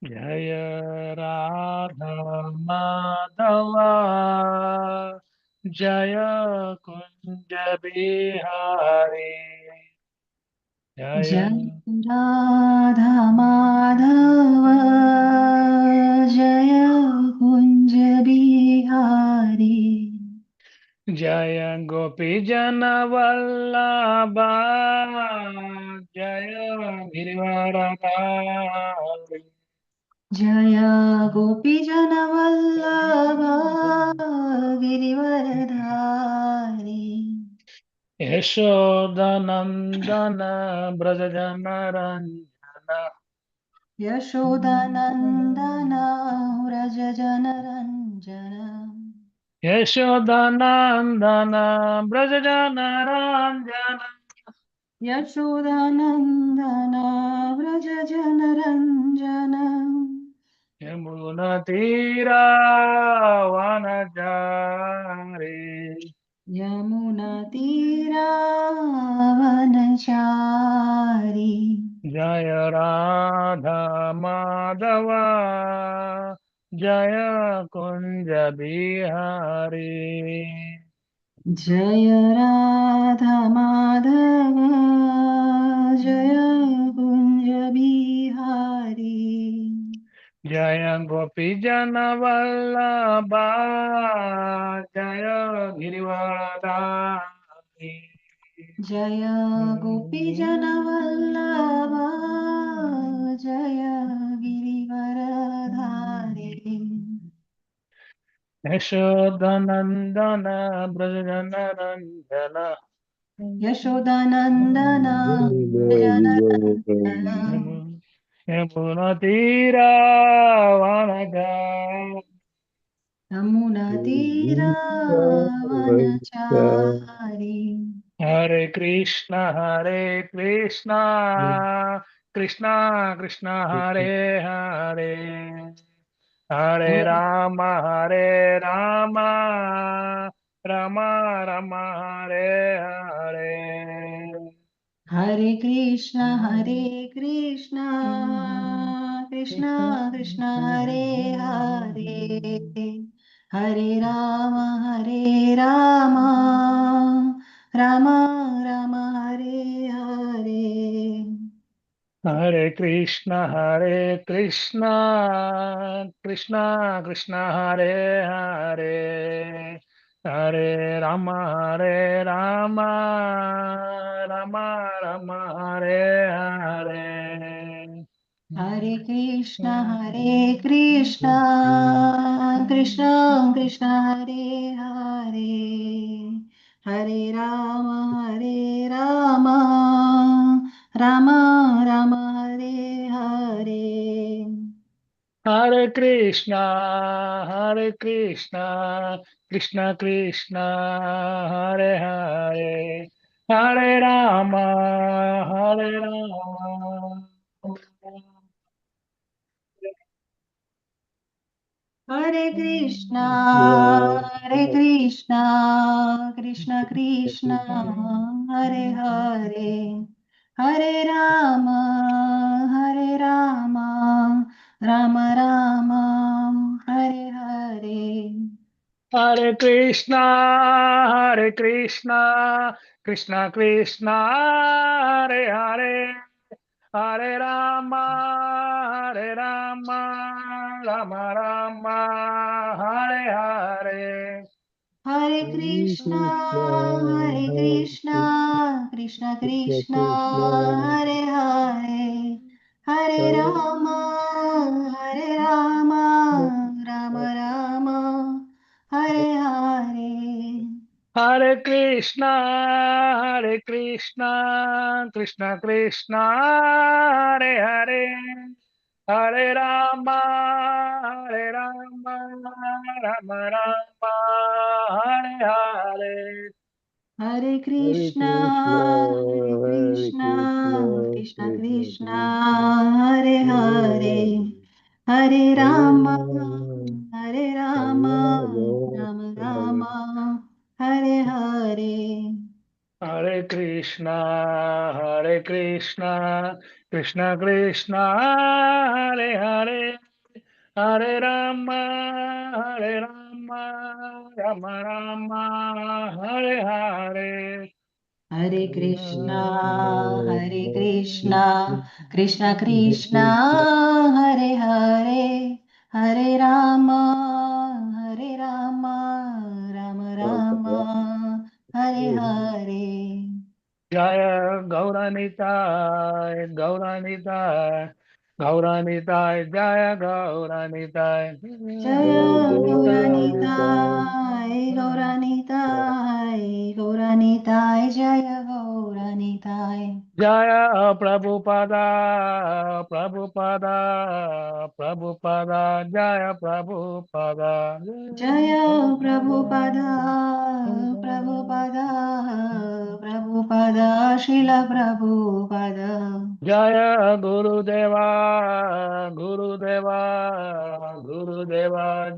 Jaya Radha Madhava Jaya Kunja Bihari Jaya Jai Radha Madhava Jaya Kunja Bihari Jaya Gopi Jana Vallabha Jaya Girivaradari Jaya Gopi Jana Vallabha Girivaradhari Yashodanandana Brajajanaranjana Yashodanandana Vraja Janaranjana Yashodanandana Brajajanaranjana Yashodanandana Vraja Janaranjana Yamuna Tira Vanachari Yamuna Tira Vanachari Jaya Radha Madhava Jaya Kunja Bihari Jaya Radha Madhava Jaya Kunja Bihari Jaya Gopi Jana Vallabha Jaya Girivaradari Jaya Gopi Jana Vallabha Jaya Girivaradhari Yashodanandana Brajajanaranjana Yashodanandana Janarandana Yamuna Tira Vanachari Yamuna Tira Vanachari Hare Krishna, Krishna Krishna, Hare Hare, Hare Hare Rama, Hare Rama, Rama Rama, Hare Hare. Hare Krishna, Krishna Krishna, Hare Hare, Hare Rama, Rama Rama, Hare Hare. Hare Krishna, Krishna Krishna, Hare Hare, Hare Rama, Rama Rama, Hare Hare. Hare Krishna, Krishna Krishna, Hare Hare, Hare Rama, Rama Rama, Hare Hare. Hare Krishna, Krishna Krishna, Hare Hare, Hare Rama, Hare Krishna, Krishna Krishna, Hare Hare, Hare Rama, Rama Rama, Hare Hare. Hare Krishna, Krishna Krishna, Hare Hare, Hare Rama, Rama Rama, Hare Hare. Hare Krishna, Krishna Krishna, Hare Hare, Hare Rama, Rama Rama, Hare Hare. Hare Krishna, Krishna Krishna, Hare Hare, Hare Rama, Rama Rama, Hare Hare. Hare Krishna, Krishna Krishna, Hare Hare, Hare Rama, Hare Hare Rama, Rama Rama, Rama, Hare Hare. Hare Krishna, Krishna Krishna, Hare Hare, Hare Rama, Rama Rama, Hare Hare. Hare Krishna, Krishna Krishna, Hare Hare, Hare Rama, Rama Rama, Hare Hare. Jaya Gauranitai, Jaya Gauranitai, Jaya Gauranitai, Gauranitai, Jaya Gauranitai. Jaya Prabhupada, Jaya Prabhupada, Jaya Prabhupada, Prabhupada, Prabhupada, Srila Prabhupada. Jaya Gurudeva,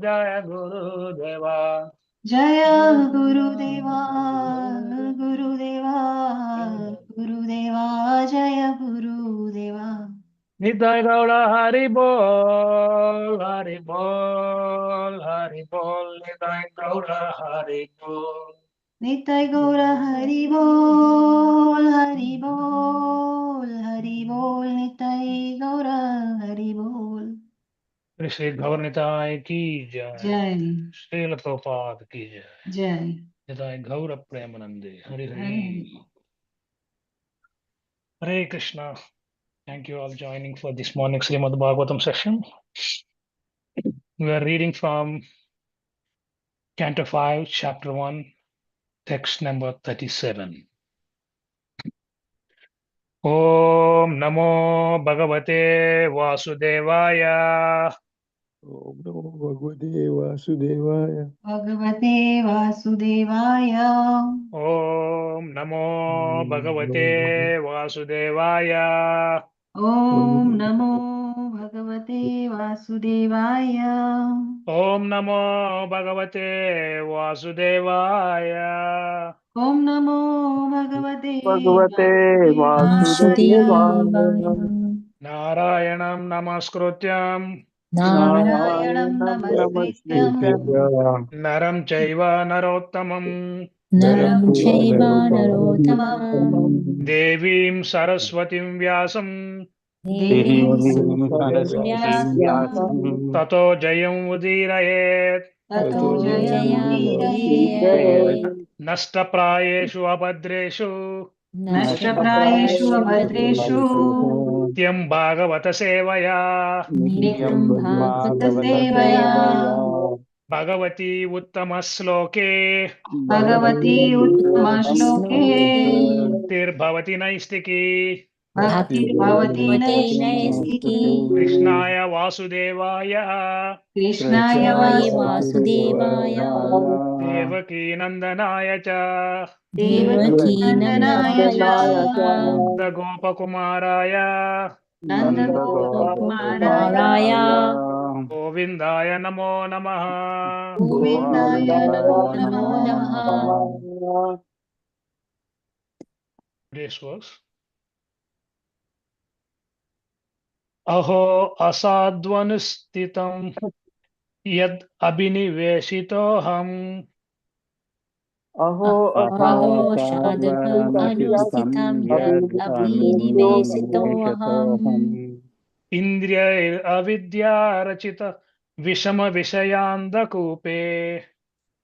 Jaya Gurudeva. Jaya Gurudeva, Gurudeva, Gurudeva, Jaya Gurudeva. Nitai Gaura Hari Bol, Nitai Gaura Hari Bol. Nitai Gaura Hari Bol, Hari Bol, Hari Bol, Nitai Gaura Hari Bol. Shri Gaurnitai ki jai, Jai, Srila Prabhupada ki jai, Jai, Nitai Gaura Premanande, Hari Hari. Hari. Hare Krishna. Thank you all joining for this morning Śrīmad-Bhāgavatam session. We are reading from Canto 5, Chapter 1, text number 37. Om Namo Bhagavate Vasudevaya. Om Namo Bhagavate Vasudevaya, Bhagavate Vasudevaya. Om Namo Om Bhagavate Vasudevaya. Om Namo Bhagavate Vasudevaya. Om Namo Bhagavate Vasudevaya. Om Namo Bhagavate Bhagavate Vasudevaya. Vasudevaya, Narayanam Namaskrutyam Narayanam Narayanam Namaskrityam Namaskritya, Naram Chaiva Narottamam Naram Narayana Chaiva Narottamam, Narottamam Devim Saraswatim Vyasam Devim Devim Saraswatim Saraswatim Vyasam Vyasam, Tato Jayam Udirayet Tato Tato Jayamudiraye Jayamudire, Nashtaprayeshu Abhadreshu Nashtaprayeshu Abhadreshu Nityam Bhagavata Sevaya Nityam Nityam Bhagavata Bhagavata Sevaya Sevaya, Bhagavati Uttamasloke Bhagavati Uttama Shloke Tirbhavati Naistiki Bhakti Bhavati Naistiki Krishnaya Vasudevaya Krishnaya Krishnaya Vasudevaya Vasudevaya, Devaki Nandanaya Cha Devaki Nandanaya Nandaya Cha Nanda Gopakumaraya Nanda Nanda Gopakumaraya Gopakumaraya, Govindaya Namo Namaha. Govindaya Namo Govindaya Namo Namo Namaha. Namaha. Today's verse. Aho asadvanustitam yad abhiniveshitoham Aho Aho asadvam shadvam anustitam anustitam yad yad abhinivesitoham abhiniveshatam indriyair avidyarachita vishama vishayandakupe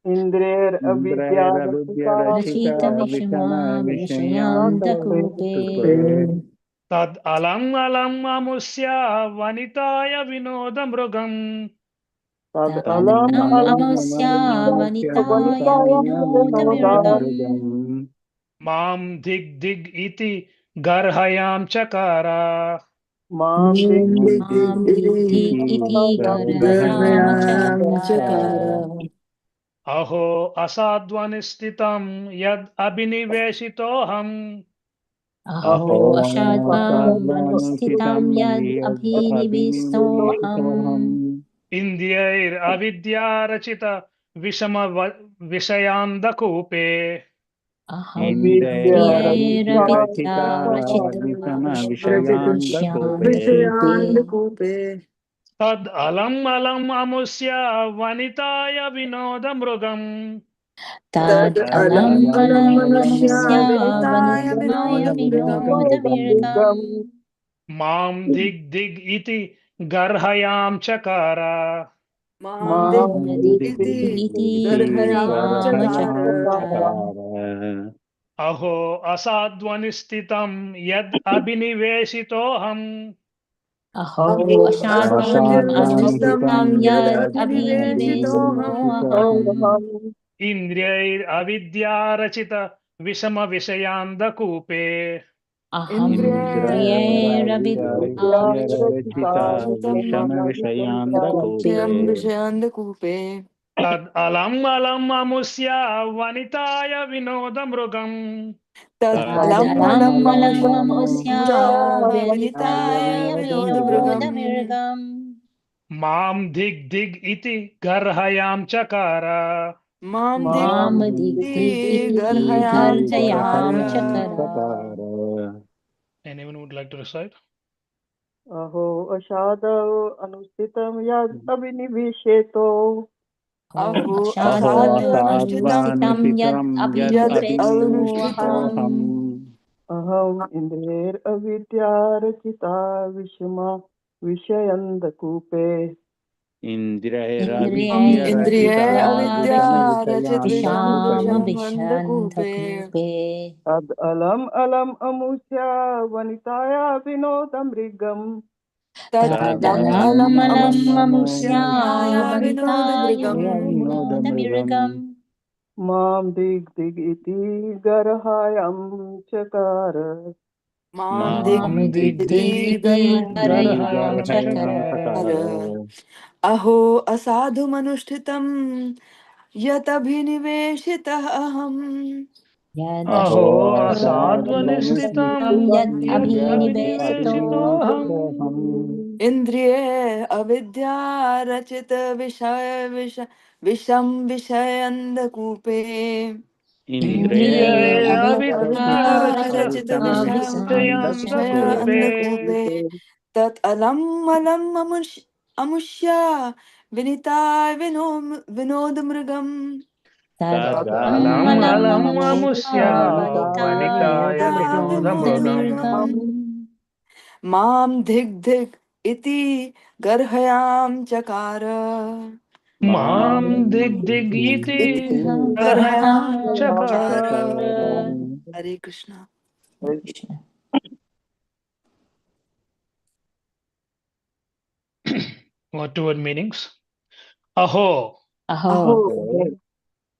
indrer Rachita avidyarachita Vishama vishama Vishayandakupe vishayandakupe tad alam alam amusya vanitaya vinodamrugam tad alam Tadam alam Amasya amasya Vanitaya vanitaya Vinodamiragam vinodamrigam mam dig dig iti garhayam chakara. mam dig dig Mam Dig Dig iti Iti garvayam Garvayamachakara chakara. Aho asadvanistitam yad abhiniveshitoham अहो असाध्वानुस्थितं यद् अभिनिवेशितोऽहम् इन्द्रियैरविद्या रचित विषयान्धकूपे अहम् विषयान्धकूपे इन्द्रियैरविद्यारचितविषयान्धकूपे तदलम् अलम् अमुष्य वनिताय विनोदमृगम् तदलम् अलमनुष्या वनिताय विनोदमृगम् मां दिग् दिग् इति गर्हयां चकार मां दिक् गर्हयामचकार अहो असाध्वनिस्थितं यद् अभिनिवेशितोऽहम् अहो असाध्वम् अनुष्ठितं यद् अभिनिवेशितोऽहम् इन्द्रियैरविद्यारचित विषमविषयान्धकूपे अहम् विषयान्धकूपे तदलम् अलम् अमुष्य वनिताय विनोदमृगम् तदलम् अलममुष्य वनिताय विनोदमृगम् मां दिग् दिग् इति गर्हयां चकार मां दिक् दिक् गर्हयामचकार Anyone would like to recite? अहो असाधव अनुष्ठितं यद् अभिनिवेशेतो अहो असाध्वानुष्ठितं यद् अभिनिवेशितोऽहम् अहम् इन्द्रियैरविद्या रचिता विषयान्धकूपे विषयान्धकूपे तदलम् अलम् अमुष्य वनिताया विनोदमृगम् तदलम् अलममुष्य वनिताय विनोदमृगम् मां दिग् दिग् इति गर्हयां चकार मां दिक् दिक् गर्हयां चकार अहो असाधुमनुष्ठितं यदभिनिवेशितः अहम् अहो असाध्वनिस्थितं यद् अभिनिवेशितोऽहम् इन्द्रिये अविद्यारचित विषयान्धकूपे इन्द्रियैरविद्यारचित विषयान्धकूपे विषयान्धकूपे तत् अलम् अलम् अमुष्य विनिताय विनोदमृगम् तदलम् अलम् अमुष्य वनिताय विनोदमृगम् मां धिक् धिक् इति गर्हयां चकार मां दिग् दिग् इति गर्हयां चकार हरे Krishna What two word meanings? Aho, अहो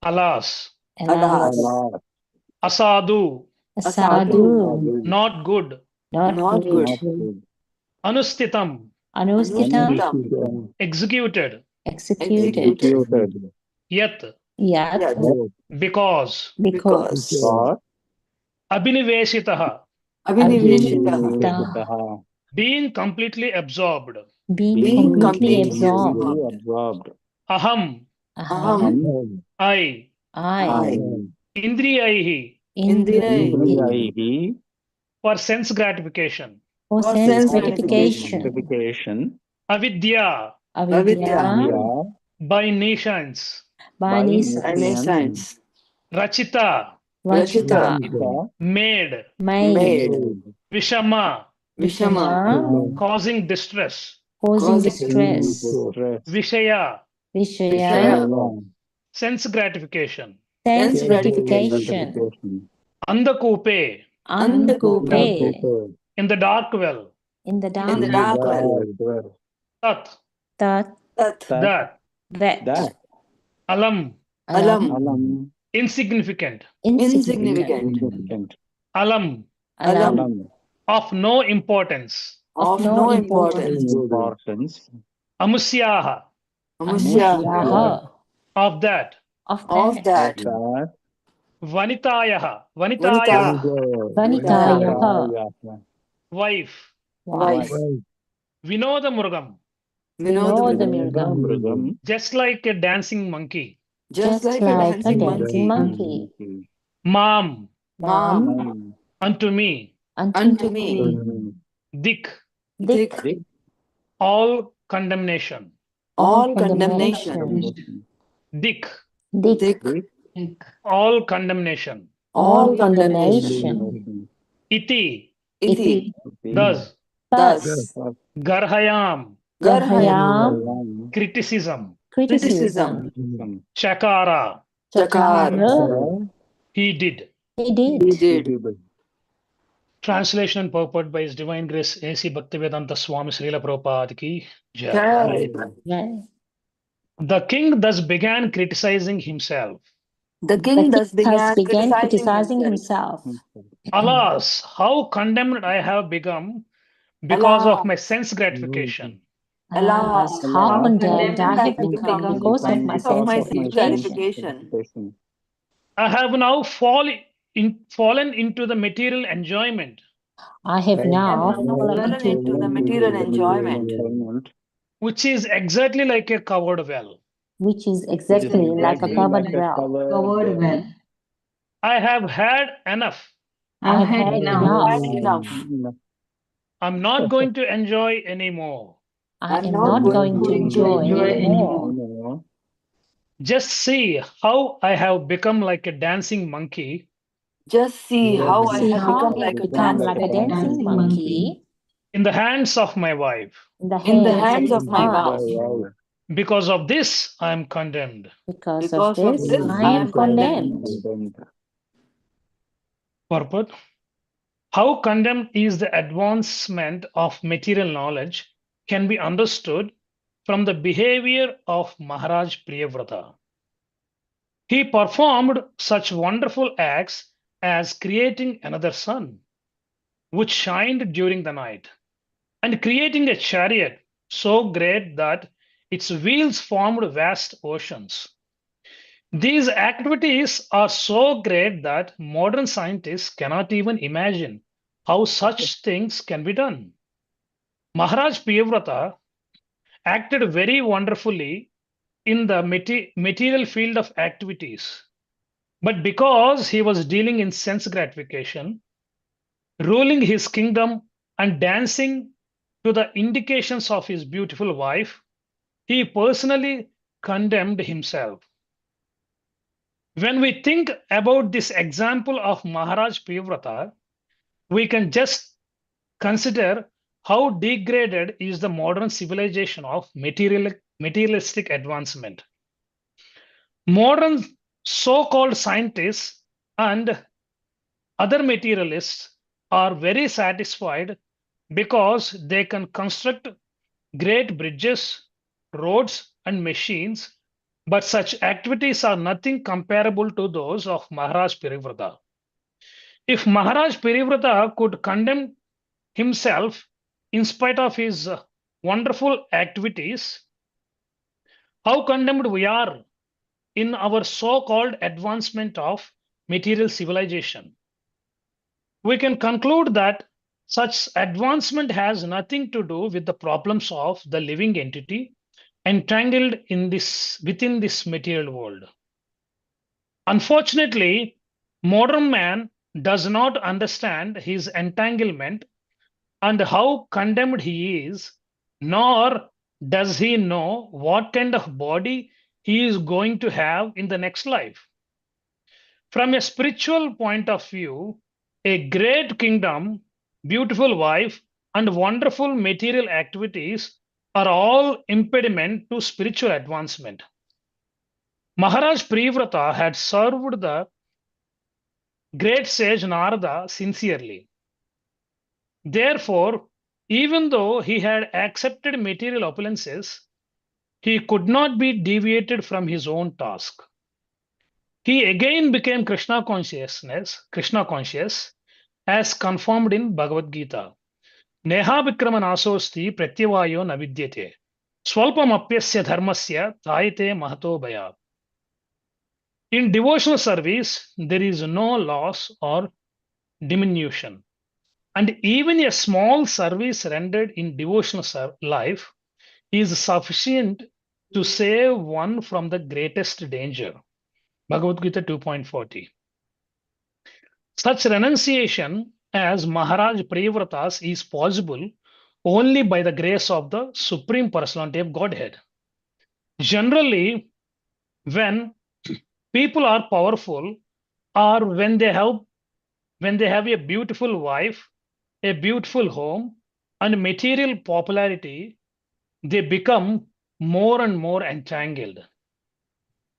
alas, alas asadu, असाधु not good, not good anustitam, अनुष्ठितं executed, executed yat, yat because, because abhiniveshitah, अभिनिवेशितः being completely absorbed, being being completely completely absorbed aham, aham I, I indriyaihi, Indriyaihi for sense gratification, for for sense sense gratification avidya, avidya by nations, by science rachita, Rachita made, made vishama, Vishama causing distress, causing distress vishaya, Vishaya sense gratification, sense gratification andakupe, Andakupe in the dark well, in the in the dark dark well. tat, that that, alam, Alam insignificant, insignificant alam, of no importance, of no importance amusyaha, Amusya Yaha of that, of that Vanitayah. Vanitayah. Vanitayah. Wife. Wife. Vinodamurgam. Vinodamurgam. Just like a dancing monkey. Just like a dancing monkey. Mom. Mom. Unto me. Unto me. Dik. Dik. All condemnation. All condemnation. Dik. Dik. All condemnation. All condemnation. Iti. Iti. Thus. Thus. Garhayam. Garhayam. Criticism. Criticism. Chakara. Chakara. He did. He did. He did. Translation and purport by His Divine Grace A.C. Bhaktivedanta Swami Srila Prabhupada ki jai. Jai. Yes. The king thus began criticizing himself. The The king king thus began began criticizing himself. himself. Alas, how condemned I have become because of Alas. my sense gratification. Alas, how condemned I have become because of my sense gratification. I have now fallen into the material enjoyment, I have now fallen Fallen into the material enjoyment, which is exactly like a covered well. which is exactly like a covered well. I have had enough. I have had enough. enough. I'm not going to enjoy anymore. I am not going to enjoy anymore. Just see how I have become like a dancing monkey Just see how I See have how become I like have a become like a dancing dancing monkey in the hands of my wife. in the in the hands hands of of my wife. wife. Because of this, I am condemned. Because Because of of this, this, I I am am condemned. Purport. How condemned is the advancement of material knowledge can be understood from the behavior of Maharaj Priyavrata. He performed such wonderful acts as creating another sun, which shined during the night, and creating a chariot so great that its wheels formed vast oceans. These activities are so great that modern scientists cannot even imagine how such things can be done. Maharaj Priyavrata acted very wonderfully in the material field of activities. But because he was dealing in sense gratification, ruling his kingdom and dancing to the indications of his beautiful wife, he personally condemned himself. When we think about this example of Maharaj Priyavrata, we can just consider how degraded is the modern civilization of materialistic advancement. Modern so-called scientists and other materialists are very satisfied because they can construct great bridges, roads, and machines, but such activities are nothing comparable to those of Maharaj Priyavrata. If Maharaj Priyavrata could condemn himself in spite of his wonderful activities, how condemned we are in our so-called advancement of material civilization. We can conclude that such advancement has nothing to do with the problems of the living entity entangled within this material world. Unfortunately, modern man does not understand his entanglement and how condemned he is, nor does he know what kind of body he is going to have in the next life. From a spiritual point of view, a great kingdom, beautiful wife, and wonderful material activities are all impediment to spiritual advancement. Maharaj Priyavrata had served the great sage Narada sincerely. Therefore, even though he had accepted material opulences, he could not be deviated from his own task. He again became Krishna conscious, as confirmed in Bhagavad Gita. Neha vikrama nasosti pratyavayo navidyate. Swalpam apyasya dharmasya tayate mahato bhaya. In devotional service, there is no loss or diminution. And even a small service rendered in devotional life is sufficient to save one from the greatest danger. Bhagavad Gita 2.40. Such renunciation as Maharaj Priyavrata's is possible only by the grace of the Supreme Personality of Godhead. Generally, when people are powerful or when they have a beautiful wife, a beautiful home, and material popularity, they become more and more entangled.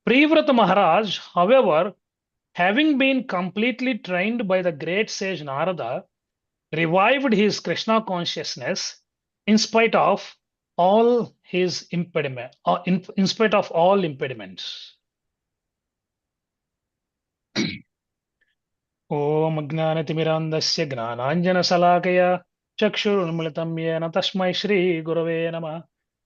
Priyavrata Maharaj, however, having been completely trained by the great sage Narada, revived his Krishna consciousness in spite of all his impediment, in spite of all impediments. Om Ajnanatimirandasya Gnananjana Chakshurunmilitam Yena Tasmai Shri Gurave Namah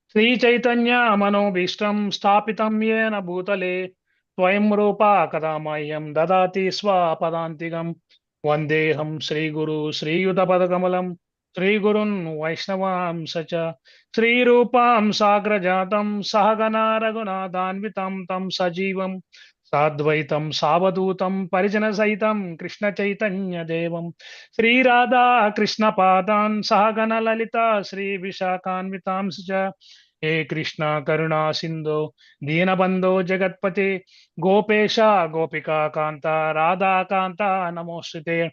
Sri Chaitanya Manobishtam Stapitam Yena Bhutale Swayam Rupa Kadamayam Dadati Swapadantigam Vandeham Sri Guru Sri Yutapadakamalam Sri Gurun Vaishnavam Sacha Sri Rupam Sagrajatam Sahagana Raghunathanvitam Tam Sajivam Sadvaitam Savadutam Parijana Saitam Krishna Chaitanya Devam Sri Radha Krishna Padan Sahagana Lalita Sri Vishakanvitam Saja He Krishna Karuna Sindhu Deenabandho Jagatpate Gopesha Gopika Kanta Radha Kanta Namosite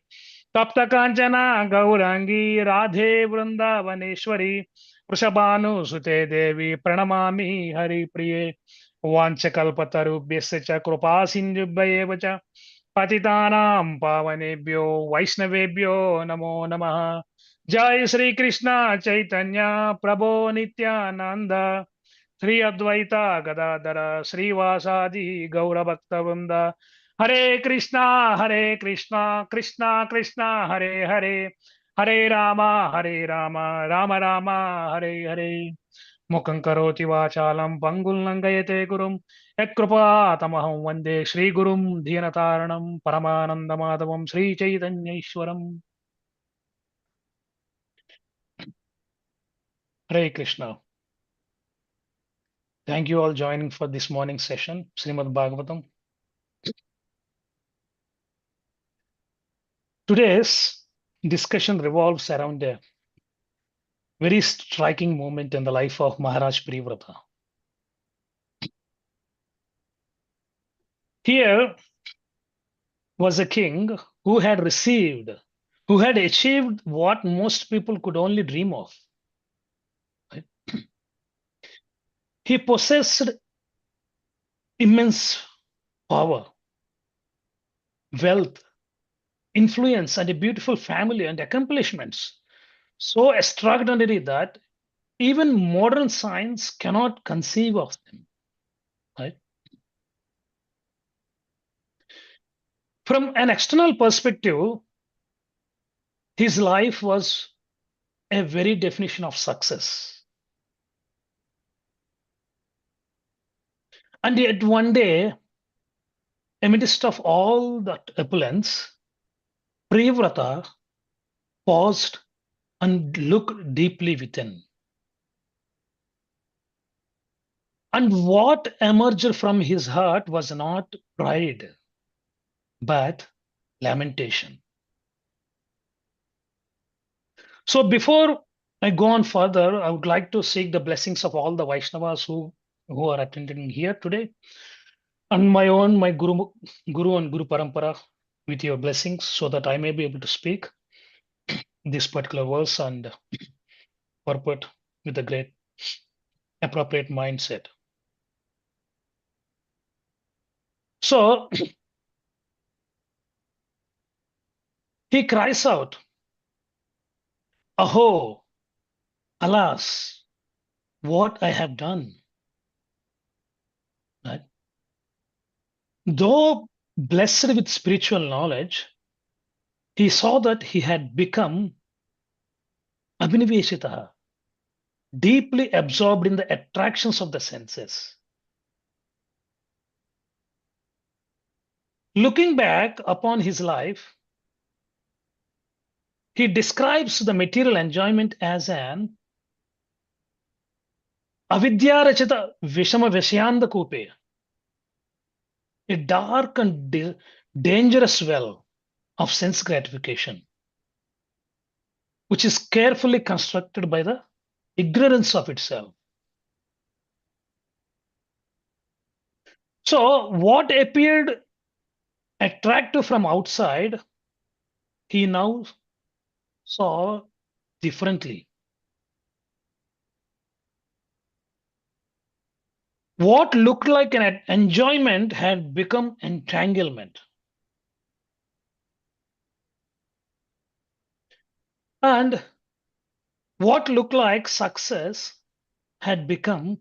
Tapta Kanchana Gaurangi Radhe Vrindavaneshwari Vrishabhanu Sute Devi Pranamami Hari Priye वाञ्छकल्पतरुभ्यश्च च कृपासिन्धुभ्येव च पतितानां पावनेभ्यो वैष्णवेभ्यो नमो नमः जय श्री कृष्ण चैतन्य प्रभो नित्यानंद श्री अद्वैता गदाधर श्रीवासादि गौरभक्तवृंद हरे कृष्णा कृष्णा कृष्णा हरे हरे हरे राम राम राम हरे हरे मुखं करोति वाचालं पंगुं लंघयते गुरुं यत्कृपातमहं वन्दे श्रीगुरुं दीनतारणं परमानन्दमाधवं श्रीचैतन्यैश्वरम् Hare Krishna. Thank you all joining for this morning session, Śrīmad-Bhāgavatam. Today's discussion revolves around a very striking moment in the life of Maharaj Priyavrata. Here was a king who had achieved what most people could only dream of. Right? He possessed immense power, wealth, influence, and a beautiful family and accomplishments so extraordinary that even modern science cannot conceive of them. Right? From an external perspective, his life was a very definition of success. And yet one day, amidst of all that opulence, Priyavrata paused and looked deeply within. And what emerged from his heart was not pride, but lamentation. So before I go on further, I would like to seek the blessings of all the Vaishnavas who are attending here today, and my Guru and Guru Parampara with your blessings, so that I may be able to speak this particular verse and purport with a great appropriate mindset. So he cries out, "Aho, alas, what I have done." Right? Though blessed with spiritual knowledge, he saw that he had become abhiniveshitaha, deeply absorbed in the attractions of the senses. Looking back upon his life, he describes the material enjoyment as an avidyarachita vishama vishayanda kupe, a dark and dangerous well of sense gratification, which is carefully constructed by the ignorance of itself. So, what appeared attractive from outside, he now saw differently. What looked like an enjoyment had become entanglement. And what looked like success had become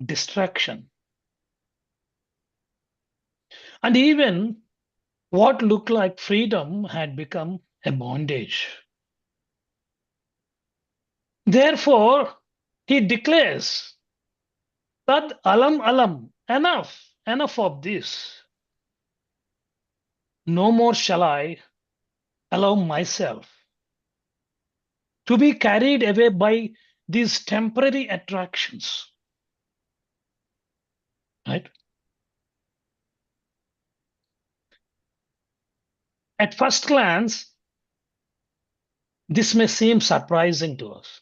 distraction. And even what looked like freedom had become a bondage. Therefore, he declares that alam, enough of this. No more shall I allow myself to be carried away by these temporary attractions. Right? At first glance, this may seem surprising to us.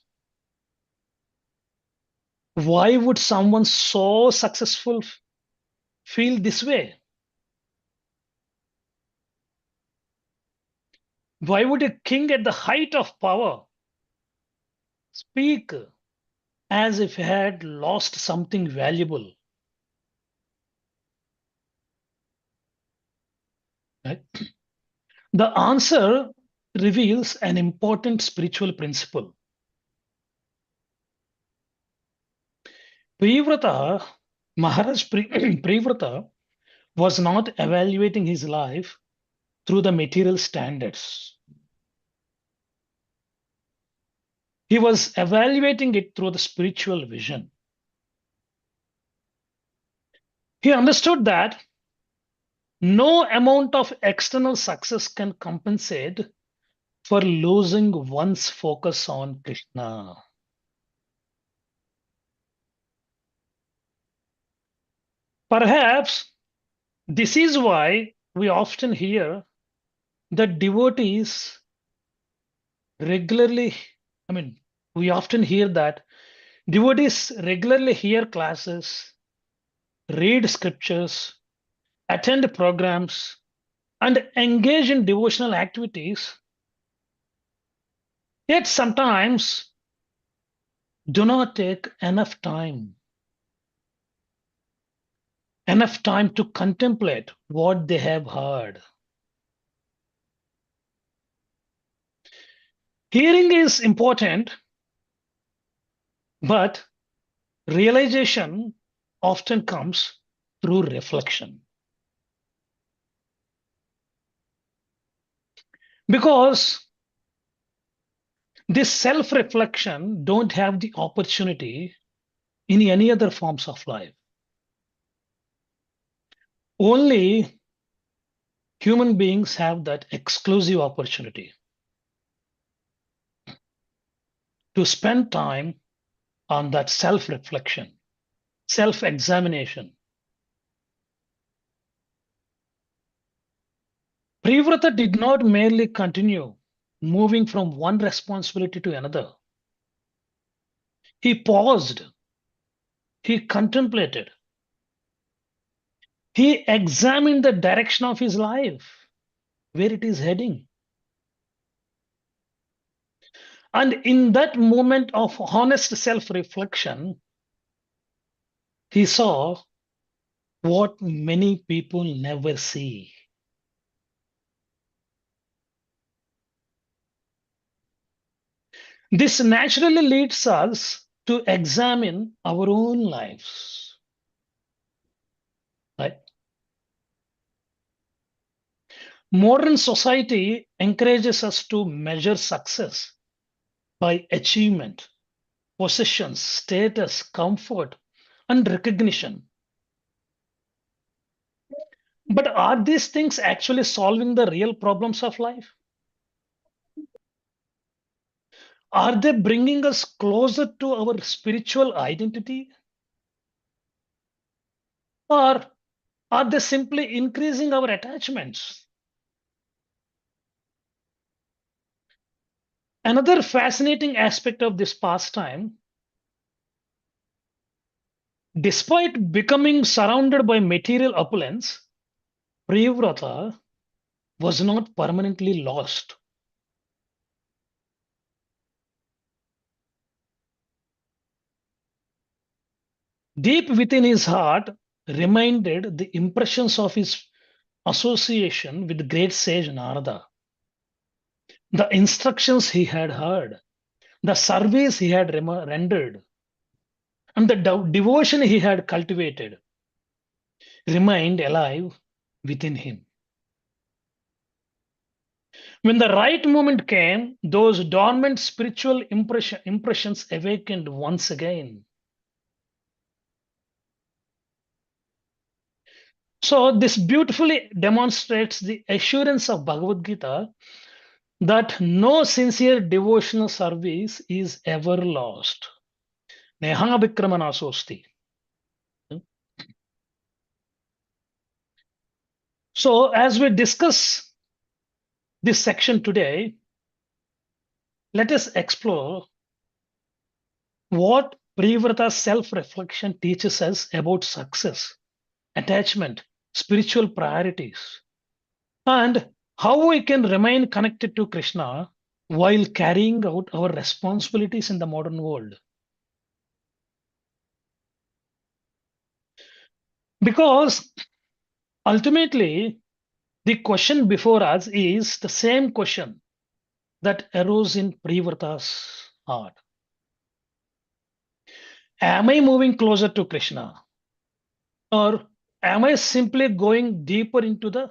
Why would someone so successful feel this way? Why would a king at the height of power speak as if he had lost something valuable? Right? The answer reveals an important spiritual principle. Privrata, Maharaj Privrata was not evaluating his life through the material standards. He was evaluating it through the spiritual vision. He understood that no amount of external success can compensate for losing one's focus on Krishna. Perhaps this is why we often hear that devotees regularly, we often hear that devotees regularly hear classes, read scriptures, attend programs, and engage in devotional activities, yet sometimes do not take enough time to contemplate what they have heard. Hearing is important, but realization often comes through reflection. Because this self-reflection don't have the opportunity in any other forms of life. Only human beings have that exclusive opportunity to spend time on that self-reflection, self-examination. Privrata did not merely continue moving from one responsibility to another. He paused, he contemplated, he examined the direction of his life, where it is heading. And in that moment of honest self-reflection, he saw what many people never see. This naturally leads us to examine our own lives. Right? Modern society encourages us to measure success by achievement, possessions, status, comfort, and recognition. But are these things actually solving the real problems of life? Are they bringing us closer to our spiritual identity? Or are they simply increasing our attachments? Another fascinating aspect of this pastime, despite becoming surrounded by material opulence, Priyavrata was not permanently lost. Deep within his heart remained the impressions of his association with the great sage Narada, the instructions he had heard, the service he had rendered, and the devotion he had cultivated remained alive within him. When the right moment came, those dormant spiritual impressions awakened once again. So, this beautifully demonstrates the assurance of Bhagavad Gita that no sincere devotional service is ever lost. Neha Vikramana Sosti. So, as we discuss this section today, let us explore what Priyavrata's self-reflection teaches us about success, attachment, spiritual priorities, and how we can remain connected to Krishna while carrying out our responsibilities in the modern world. Because ultimately, the question before us is the same question that arose in Priyavrata's heart. Am I moving closer to Krishna? Or am I simply going deeper into the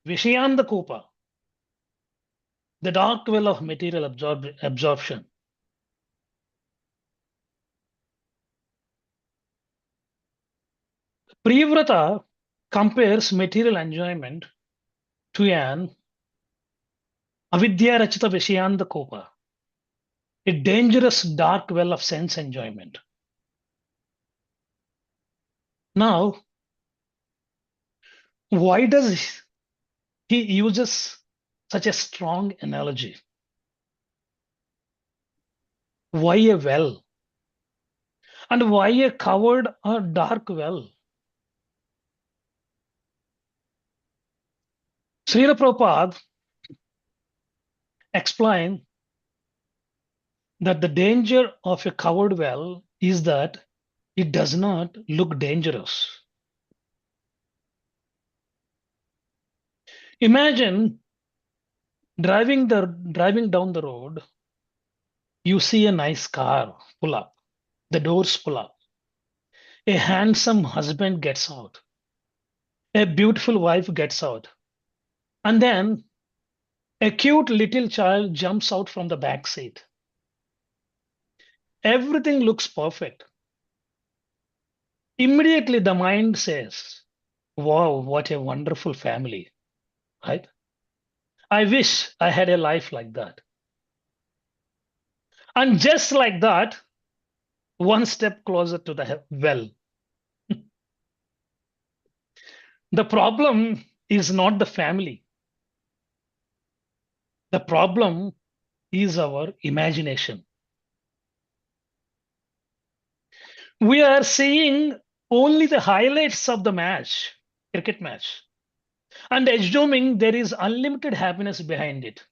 Vishayanda Kopa, the dark well of material absorption? Priyavrata compares material enjoyment to an avidya rachita Vishayanda Kopa, a dangerous dark well of sense enjoyment. Now, why does he uses such a strong analogy? Why a well? And why a covered or dark well? Srila Prabhupada explained that the danger of a covered well is that it does not look dangerous. Imagine driving down the road, you see a nice car pull up, the doors pull up, a handsome husband gets out, a beautiful wife gets out, and then a cute little child jumps out from the back seat. Everything looks perfect. Immediately the mind says, wow, what a wonderful family, right? I wish I had a life like that. And just like that, one step closer to the well. The problem is not the family. The problem is our imagination. We are seeing only the highlights of the match, cricket match, and assuming there is unlimited happiness behind it.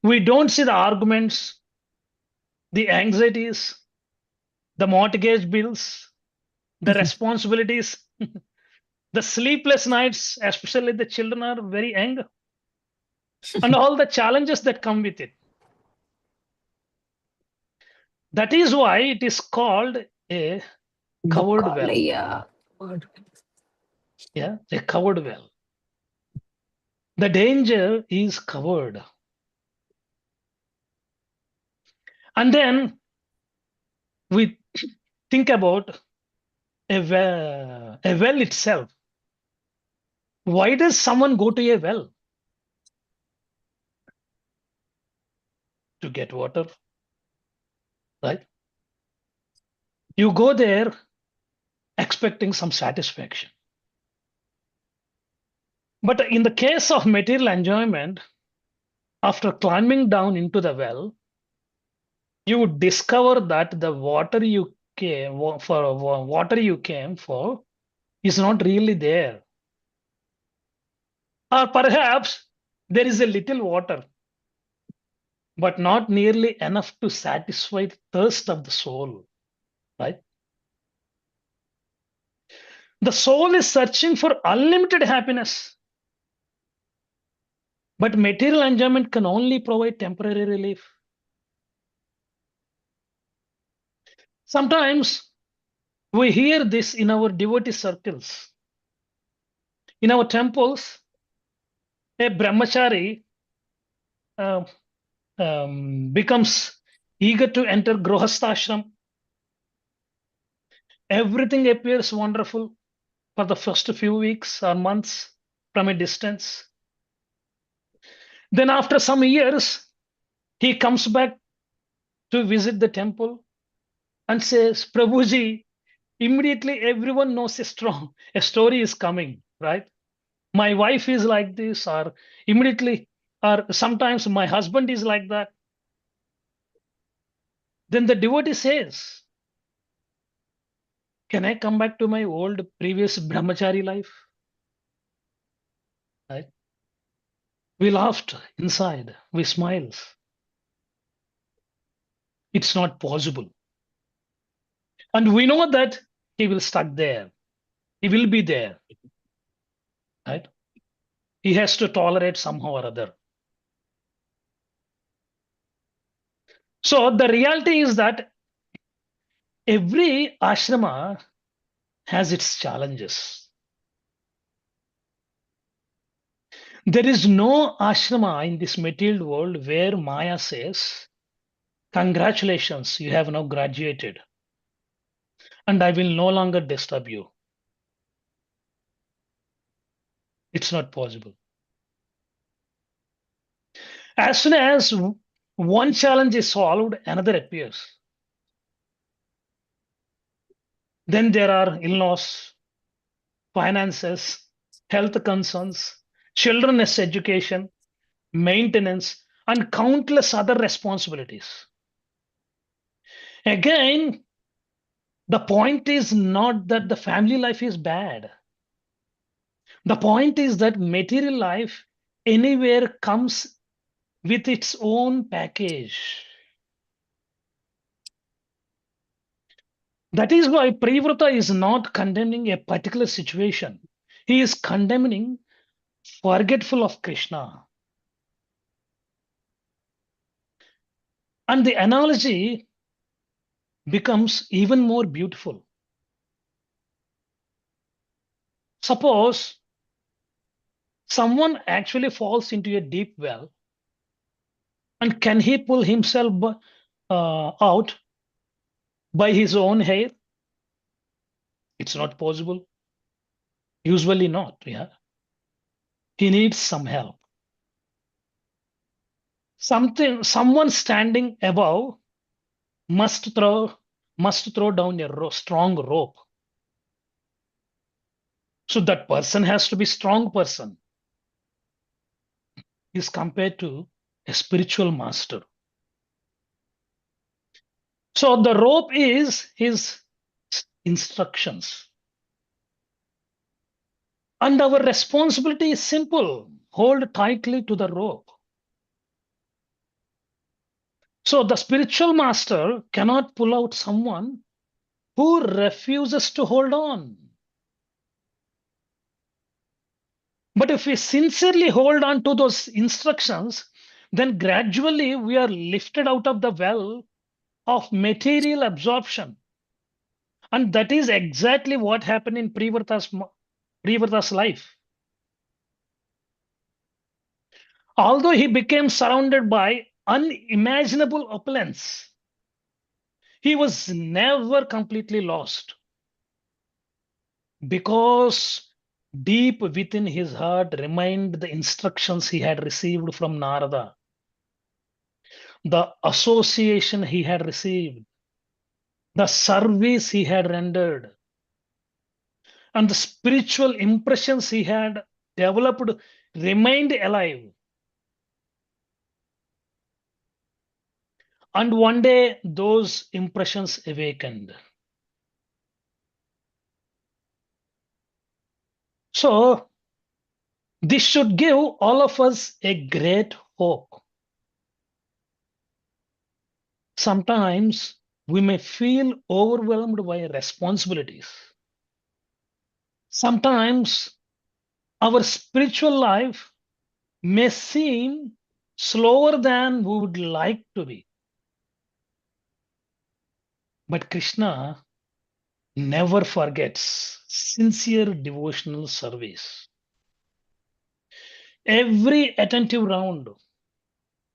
We don't see the arguments, the anxieties, the mortgage bills, the responsibilities, the sleepless nights, especially the children are very young, and all the challenges that come with it. That is why it is called a covered well. Yeah, a covered well. The danger is covered. And then we think about a well itself. Why does someone go to a well? To get water, right? You go there expecting some satisfaction. But in the case of material enjoyment, after climbing down into the well, you would discover that the water you came for is not really there. Or perhaps there is a little water, but not nearly enough to satisfy the thirst of the soul, right? The soul is searching for unlimited happiness, but material enjoyment can only provide temporary relief. Sometimes we hear this in our devotee circles. In our temples, a brahmachari becomes eager to enter Grihastha. Everything appears wonderful for the first few weeks or months from a distance. Then after some years, he comes back to visit the temple and says, Prabhuji, immediately everyone knows a story is coming, right? My wife is like this, or immediately, or sometimes my husband is like that. Then the devotee says, can I come back to my old previous brahmachari life? Right? We laughed inside, we smiled. It's not possible. And we know that he will stuck there. He will be there. Right? He has to tolerate somehow or other. So the reality is that every ashrama has its challenges. There is no ashrama in this material world where Maya says, congratulations, you have now graduated, and I will no longer disturb you. It's not possible. As soon as one challenge is solved, another appears. Then there are in-laws, finances, health concerns, children's education, maintenance, and countless other responsibilities. Again, the point is not that the family life is bad. The point is that material life anywhere comes with its own package. That is why Privrata is not condemning a particular situation. He is condemning forgetful of Krishna. And the analogy becomes even more beautiful. Suppose someone actually falls into a deep well, and can he pull himself out by his own hair? It's not possible. Usually not, yeah. He needs some help. Someone standing above must throw down a strong rope. So that person has to be strong person. Is compared to a spiritual master. So the rope is his instructions. And our responsibility is simple. Hold tightly to the rope. So the spiritual master cannot pull out someone who refuses to hold on. But if we sincerely hold on to those instructions, then gradually we are lifted out of the well of material absorption. And that is exactly what happened in Privrata's life. Although he became surrounded by unimaginable opulence, he was never completely lost. because deep within his heart remained the instructions he had received from Narada, the association he had received, the service he had rendered, and the spiritual impressions he had developed remained alive. And one day those impressions awakened. So this should give all of us a great hope. Sometimes we may feel overwhelmed by responsibilities. Sometimes our spiritual life may seem slower than we would like to be. But Krishna never forgets sincere devotional service. Every attentive round,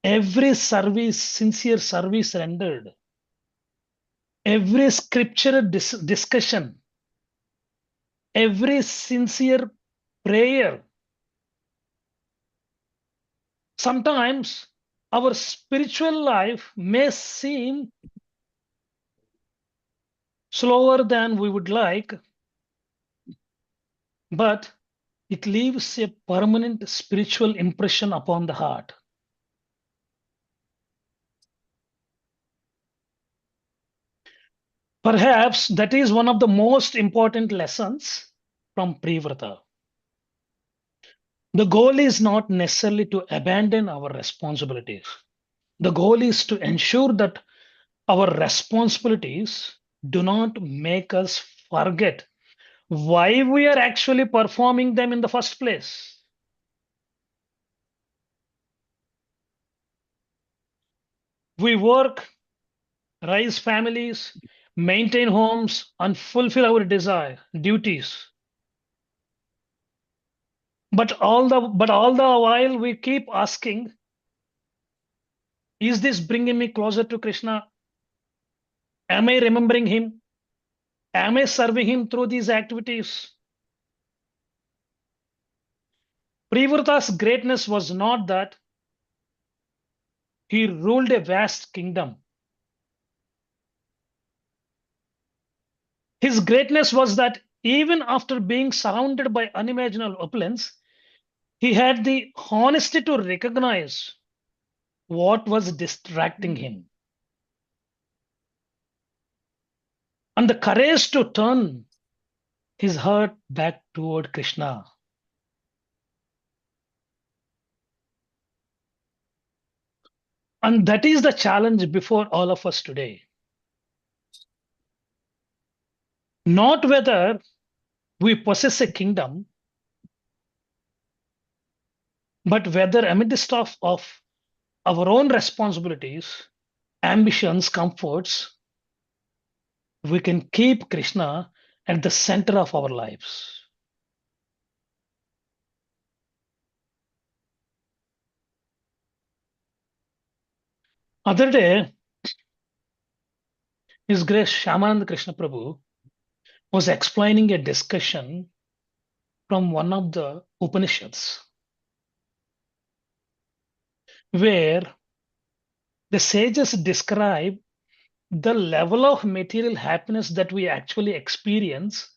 every service, sincere service rendered, every scripture discussion, every sincere prayer. Sometimes our spiritual life may seem slower than we would like, but it leaves a permanent spiritual impression upon the heart. Perhaps that is one of the most important lessons from Privrata. The goal is not necessarily to abandon our responsibilities. The goal is to ensure that our responsibilities do not make us forget why we are actually performing them in the first place. We work, raise families, maintain homes, and fulfill our duties. But all the while we keep asking, is this bringing me closer to Krishna? Am I remembering him? Am I serving him through these activities? Privrata's greatness was not that he ruled a vast kingdom. His greatness was that even after being surrounded by unimaginable opulence, he had the honesty to recognize what was distracting him and the courage to turn his heart back toward Krishna. And that is the challenge before all of us today. Not whether we possess a kingdom, but whether amidst of our own responsibilities, ambitions, comforts, we can keep Krishna at the center of our lives. Other day, His Grace Shyamananda Krishna Prabhu was explaining a discussion from one of the Upanishads, where the sages describe the level of material happiness that we actually experience,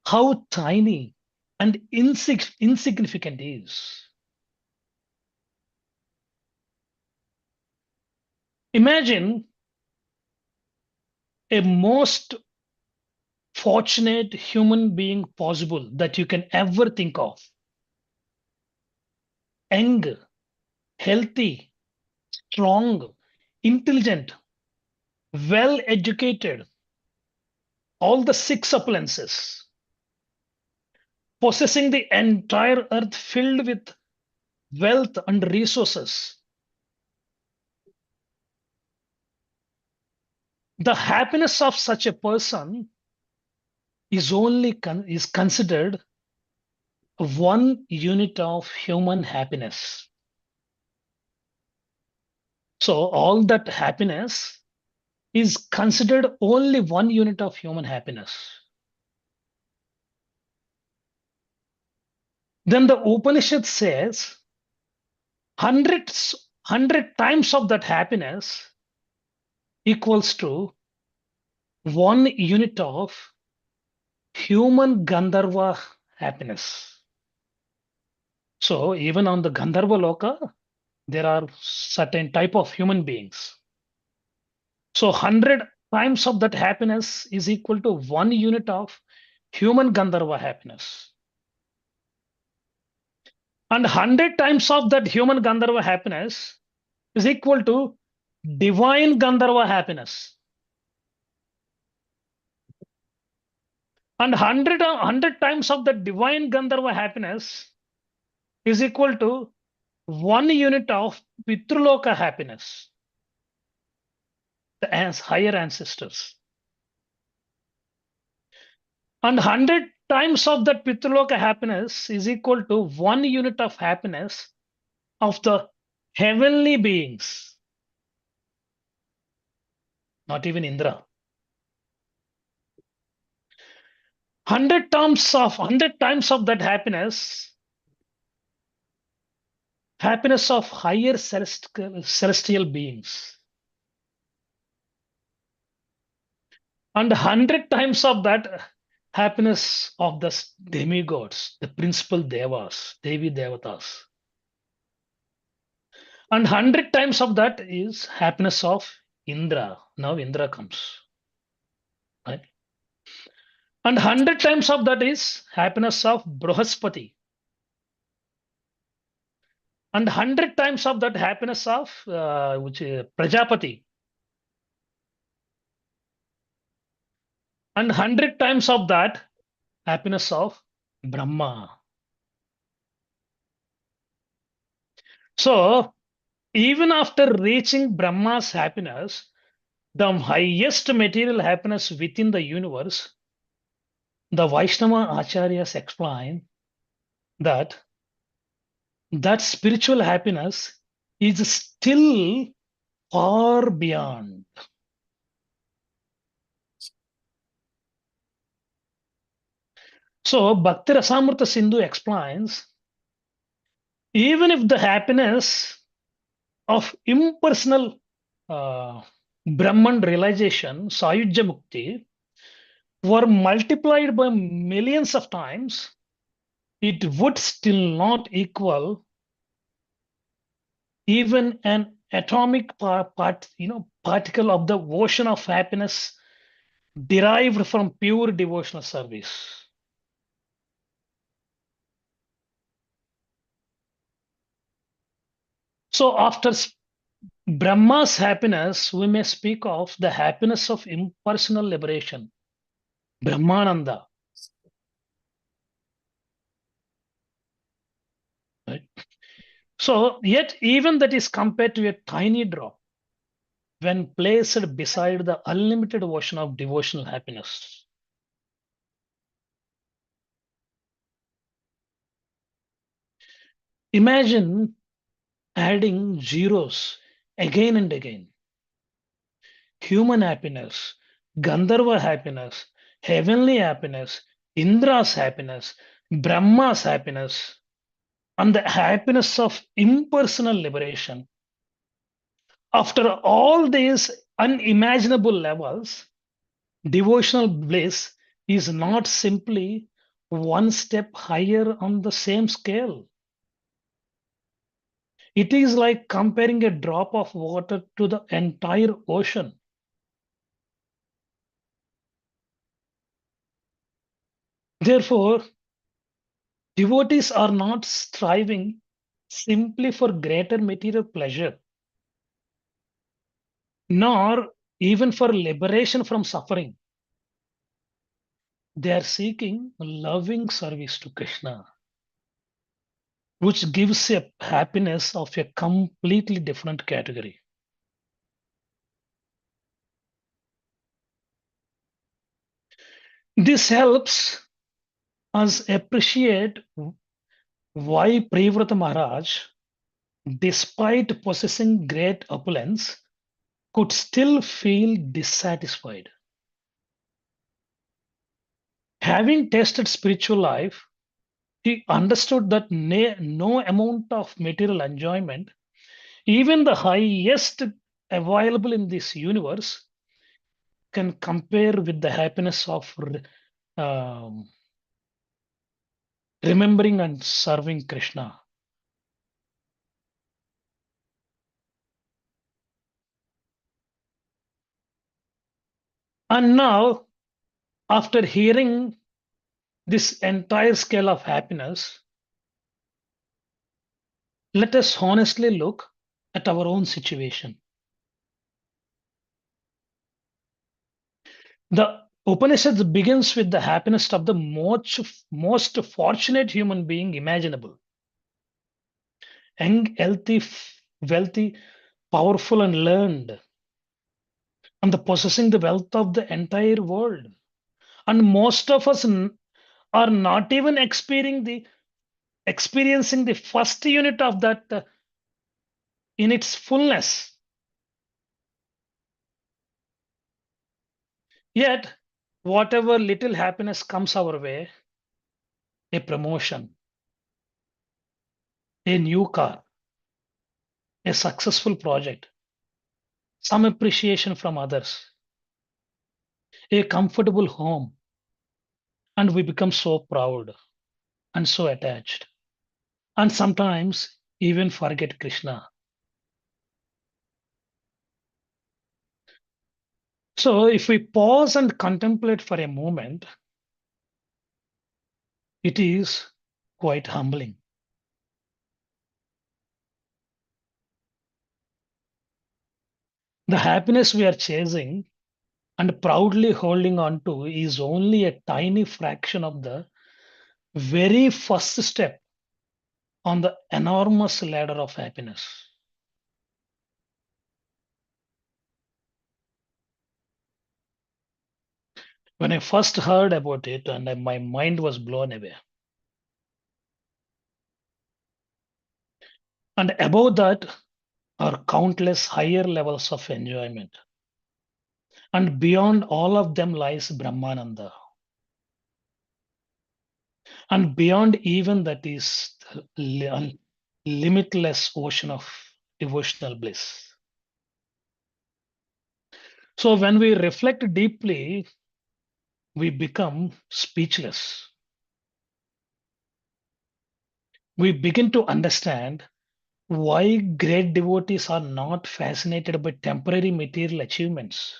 how tiny and insignificant it is. Imagine a most fortunate human being possible that you can ever think of. Young, healthy, strong, intelligent, well educated, all the six opulences, possessing the entire earth filled with wealth and resources. The happiness of such a person is considered 1 unit of human happiness. So all that happiness is considered only 1 unit of human happiness. then the Upanishad says 100 times of that happiness equals to 1 unit of human Gandharva happiness. So even on the Gandharva Loka, there are certain type of human beings. So 100 times of that happiness is equal to 1 unit of human Gandharva happiness. And 100 times of that human Gandharva happiness is equal to divine Gandharva happiness. And 100 times of that divine Gandharva happiness is equal to 1 unit of Pitruloka happiness, the higher ancestors. And 100 times of that Pitruloka happiness is equal to 1 unit of happiness of the heavenly beings, not even Indra. 100 times of that happiness of higher celestial beings. And 100 times of that happiness of the demigods, the principal devas, Devi Devatas. And 100 times of that is happiness of Indra. Now Indra comes. Right? And 100 times of that is happiness of Brahaspati. And 100 times of that happiness of Prajapati. And 100 times of that happiness of Brahma. So even after reaching Brahma's happiness, the highest material happiness within the universe, the Vaishnava Acharyas explain that spiritual happiness is still far beyond. So Bhakti Rasamrita Sindhu explains, even if the happiness of impersonal Brahman realization, Sayujya Mukti, were multiplied by millions of times, it would still not equal even an atomic particle of the ocean of happiness derived from pure devotional service. So after Brahma's happiness, we may speak of the happiness of impersonal liberation, Brahmananda. Right? So yet even that is compared to a tiny drop when placed beside the unlimited ocean of devotional happiness. Imagine adding zeros again and again. Human happiness, Gandharva happiness, heavenly happiness, Indra's happiness, Brahma's happiness, and the happiness of impersonal liberation. After all these unimaginable levels, devotional bliss is not simply one step higher on the same scale. It is like comparing a drop of water to the entire ocean. Therefore, devotees are not striving simply for greater material pleasure, nor even for liberation from suffering. They are seeking loving service to Krishna, which gives a happiness of a completely different category. This helps us appreciate why Priyavrata Maharaj, despite possessing great opulence, could still feel dissatisfied. Having tasted spiritual life, He understood that no amount of material enjoyment, even the highest available in this universe, can compare with the happiness of um, remembering and serving Krishna. And now, after hearing this entire scale of happiness, let us honestly look at our own situation. The Upanishads begins with the happiness of the most fortunate human being imaginable. Young, healthy, wealthy, powerful, and learned, and the possessing the wealth of the entire world. And most of us are not even experiencing the first unit of that in its fullness. Yet, whatever little happiness comes our way, a promotion, a new car, a successful project, some appreciation from others, a comfortable home, and we become so proud and so attached, and sometimes even forget Krishna. So, if we pause and contemplate for a moment, it is quite humbling. The happiness we are chasing and proudly holding on to is only a tiny fraction of the very first step on the enormous ladder of happiness. When I first heard about it, and my mind was blown away. And above that are countless higher levels of enjoyment. And beyond all of them lies Brahmananda. And beyond even that is the limitless ocean of devotional bliss. So when we reflect deeply, we become speechless. We begin to understand why great devotees are not fascinated by temporary material achievements.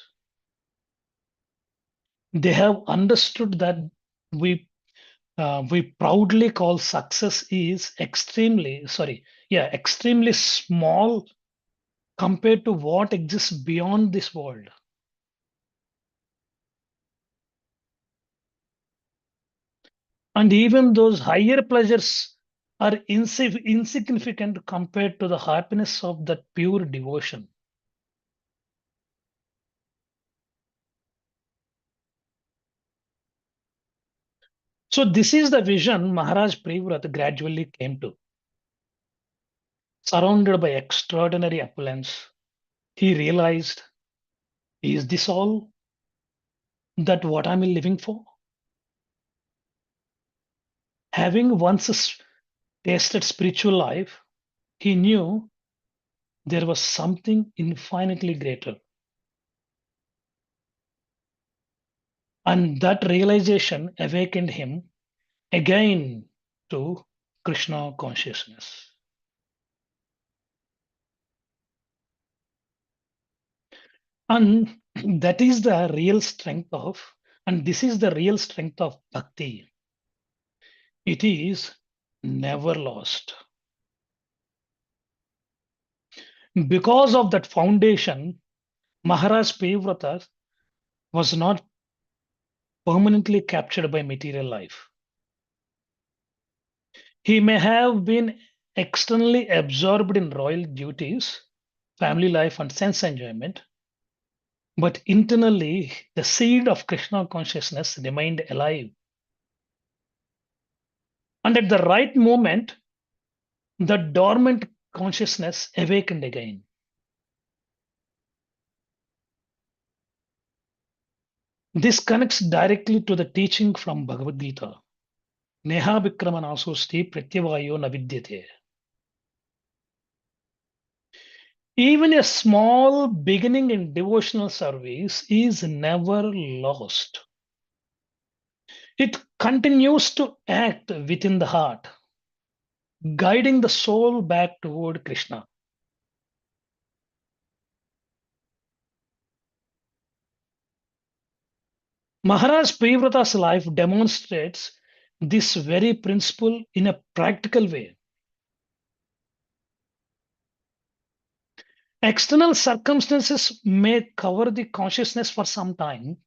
They have understood that we we proudly call success is extremely small compared to what exists beyond this world. And even those higher pleasures are insignificant compared to the happiness of that pure devotion. So this is the vision Maharaj Privrat gradually came to. Surrounded by extraordinary opulence, he realized, is this all that what I'm living for? Having once tasted spiritual life, he knew there was something infinitely greater. And that realization awakened him again to Krishna consciousness. And that is the real strength of, and this is the real strength of bhakti. It is never lost. Because of that foundation, Maharaj Privrata was not permanently captured by material life. He may have been externally absorbed in royal duties, family life, and sense enjoyment, but internally, the seed of Krishna consciousness remained alive. And at the right moment, the dormant consciousness awakened again. This connects directly to the teaching from Bhagavad Gita. Neha Vikramanasosti Pratyavayo Navidyate. Even a small beginning in devotional service is never lost. It continues to act within the heart, guiding the soul back toward Krishna. Maharaj Priyavrata's life demonstrates this very principle in a practical way. External circumstances may cover the consciousness for some time,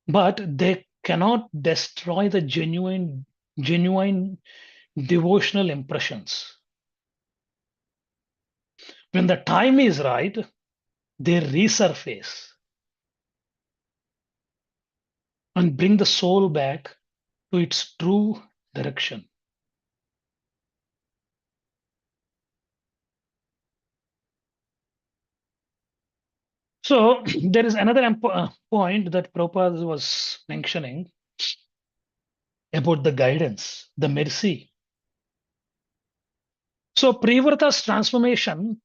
but they cannot destroy the genuine devotional impressions. When the time is right, they resurface and bring the soul back to its true direction. So there is another point that Prabhupada was mentioning about the guidance, the mercy. So Priyavrata's transformation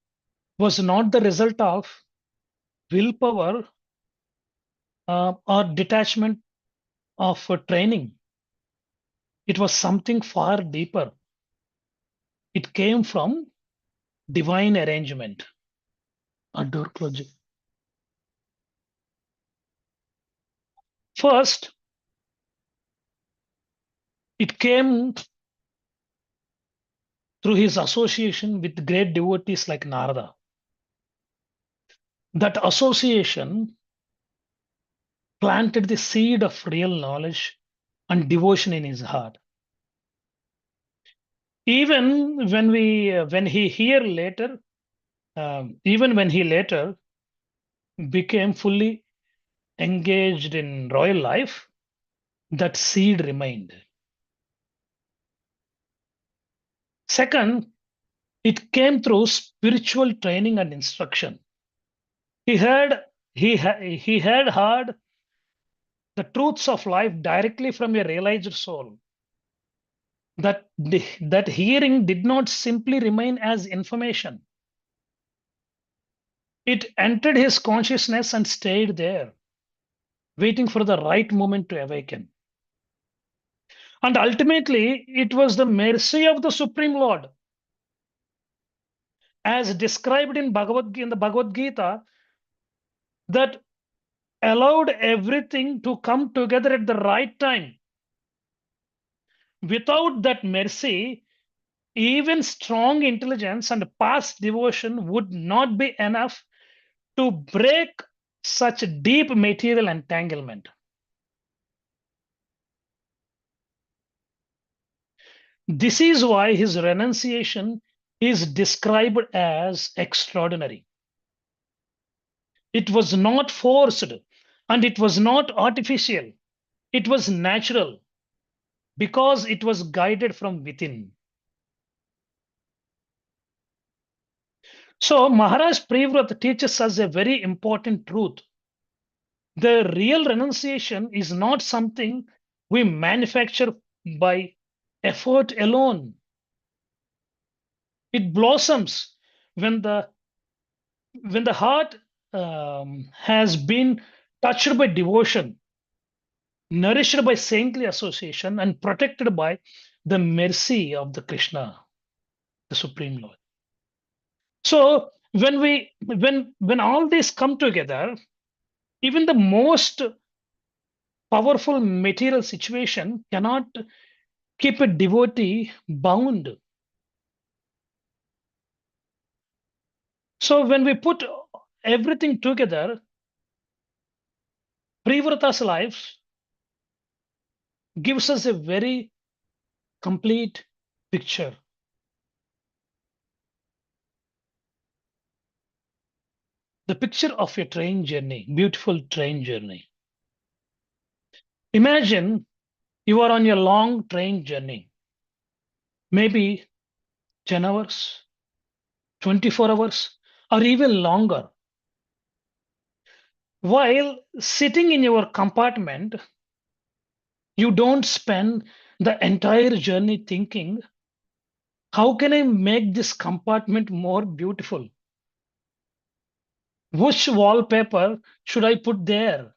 was not the result of willpower or detachment of training. It was something far deeper. It came from divine arrangement. A door closing. First, it came through his association with great devotees like Narada. That association planted the seed of real knowledge and devotion in his heart. Even when he later became fully engaged in royal life, that seed remained. Second, it came through spiritual training and instruction. He had heard the truths of life directly from a realized soul. That hearing did not simply remain as information. It entered his consciousness and stayed there, waiting for the right moment to awaken. And ultimately, it was the mercy of the Supreme Lord, as described in the Bhagavad Gita, that allowed everything to come together at the right time. Without that mercy, even strong intelligence and past devotion would not be enough to break such deep material entanglement. This is why his renunciation is described as extraordinary. It was not forced and it was not artificial. It was natural because it was guided from within. So Maharaj Priyavrata teaches us a very important truth. The real renunciation is not something we manufacture by effort alone. It blossoms when the heart has been touched by devotion, nourished by saintly association, and protected by the mercy of the Krishna, the Supreme Lord. So when all these come together, even the most powerful material situation cannot keep a devotee bound. So when we put everything together, Priyavrata's life gives us a very complete picture. The picture of a train journey, beautiful train journey. Imagine you are on a long train journey, maybe 10 hours, 24 hours, or even longer. While sitting in your compartment, You don't spend the entire journey thinking, how can I make this compartment more beautiful? Which wallpaper should I put there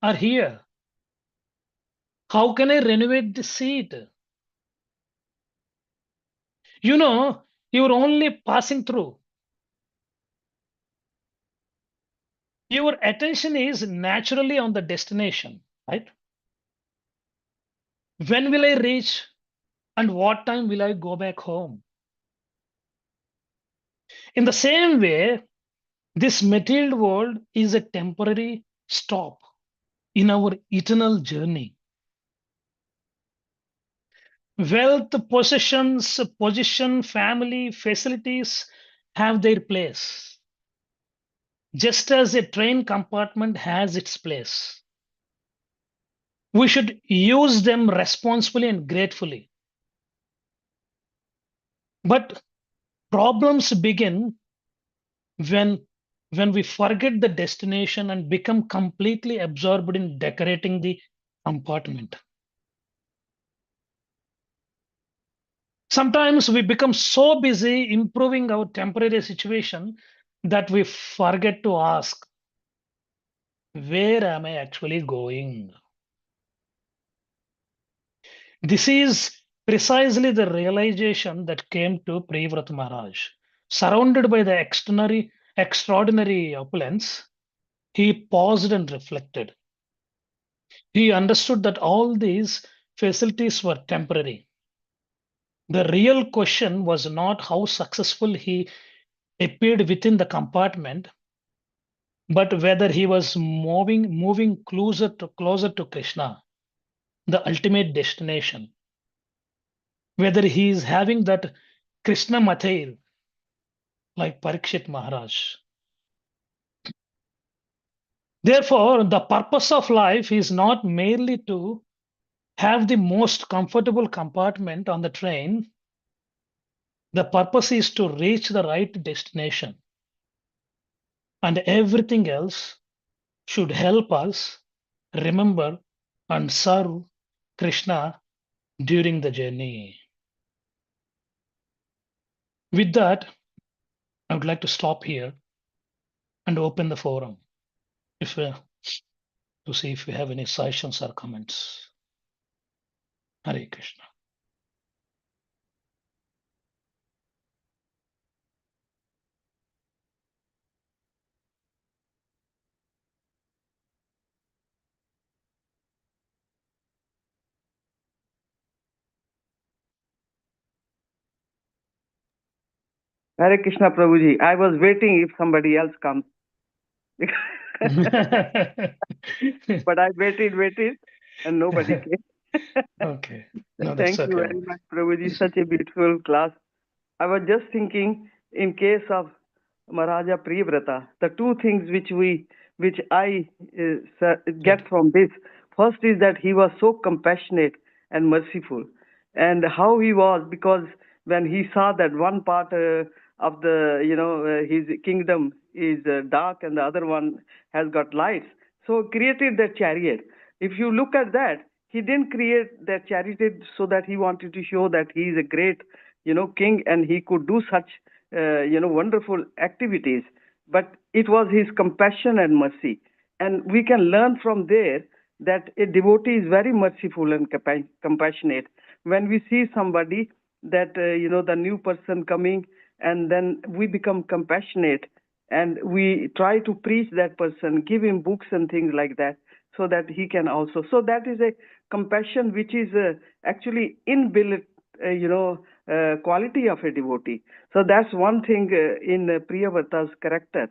or here? How can I renovate the seat? You know, you're only passing through. Your attention is naturally on the destination, right? When will I reach and what time will I go back home? In the same way, this material world is a temporary stop in our eternal journey. Wealth, possessions, position, family, facilities have their place, just as a train compartment has its place. We should use them responsibly and gratefully. But problems begin when we forget the destination and become completely absorbed in decorating the compartment. Sometimes we become so busy improving our temporary situation that we forget to ask, where am I actually going? This is precisely the realization that came to Priyavrata Maharaj. Surrounded by the extraordinary opulence, he paused and reflected. He understood that all these facilities were temporary. The real question was not how successful he appeared within the compartment, but whether he was moving closer to Krishna, the ultimate destination. Whether he is having that Krishna Mathair, like Parikshit Maharaj. Therefore, the purpose of life is not merely to have the most comfortable compartment on the train. The purpose is to reach the right destination. And everything else should help us remember and serve Krishna during the journey. With that, I would like to stop here and open the forum to see if we have any suggestions or comments. Hare Krishna. Hare Krishna, Prabhuji. I was waiting if somebody else comes. But I waited, and nobody came. Okay. No, Thank that's you okay. very much, Prabhuji. Such a beautiful class. I was just thinking, in case of Maharaja Priyavrata, the two things which I get from this. First is that he was so compassionate and merciful, and how he was, because when he saw that one part of the his kingdom is dark and the other one has got lights, so created that chariot. If you look at that, he didn't create that chariot so that he wanted to show that he is a great king and he could do such wonderful activities, but it was his compassion and mercy. And we can learn from there that a devotee is very merciful and compassionate. When we see somebody that the new person coming, and then we become compassionate and we try to preach that person, give him books and things like that, so that he can also. So that is a compassion which is actually inbuilt quality of a devotee. So that's one thing in Priyavrata's character.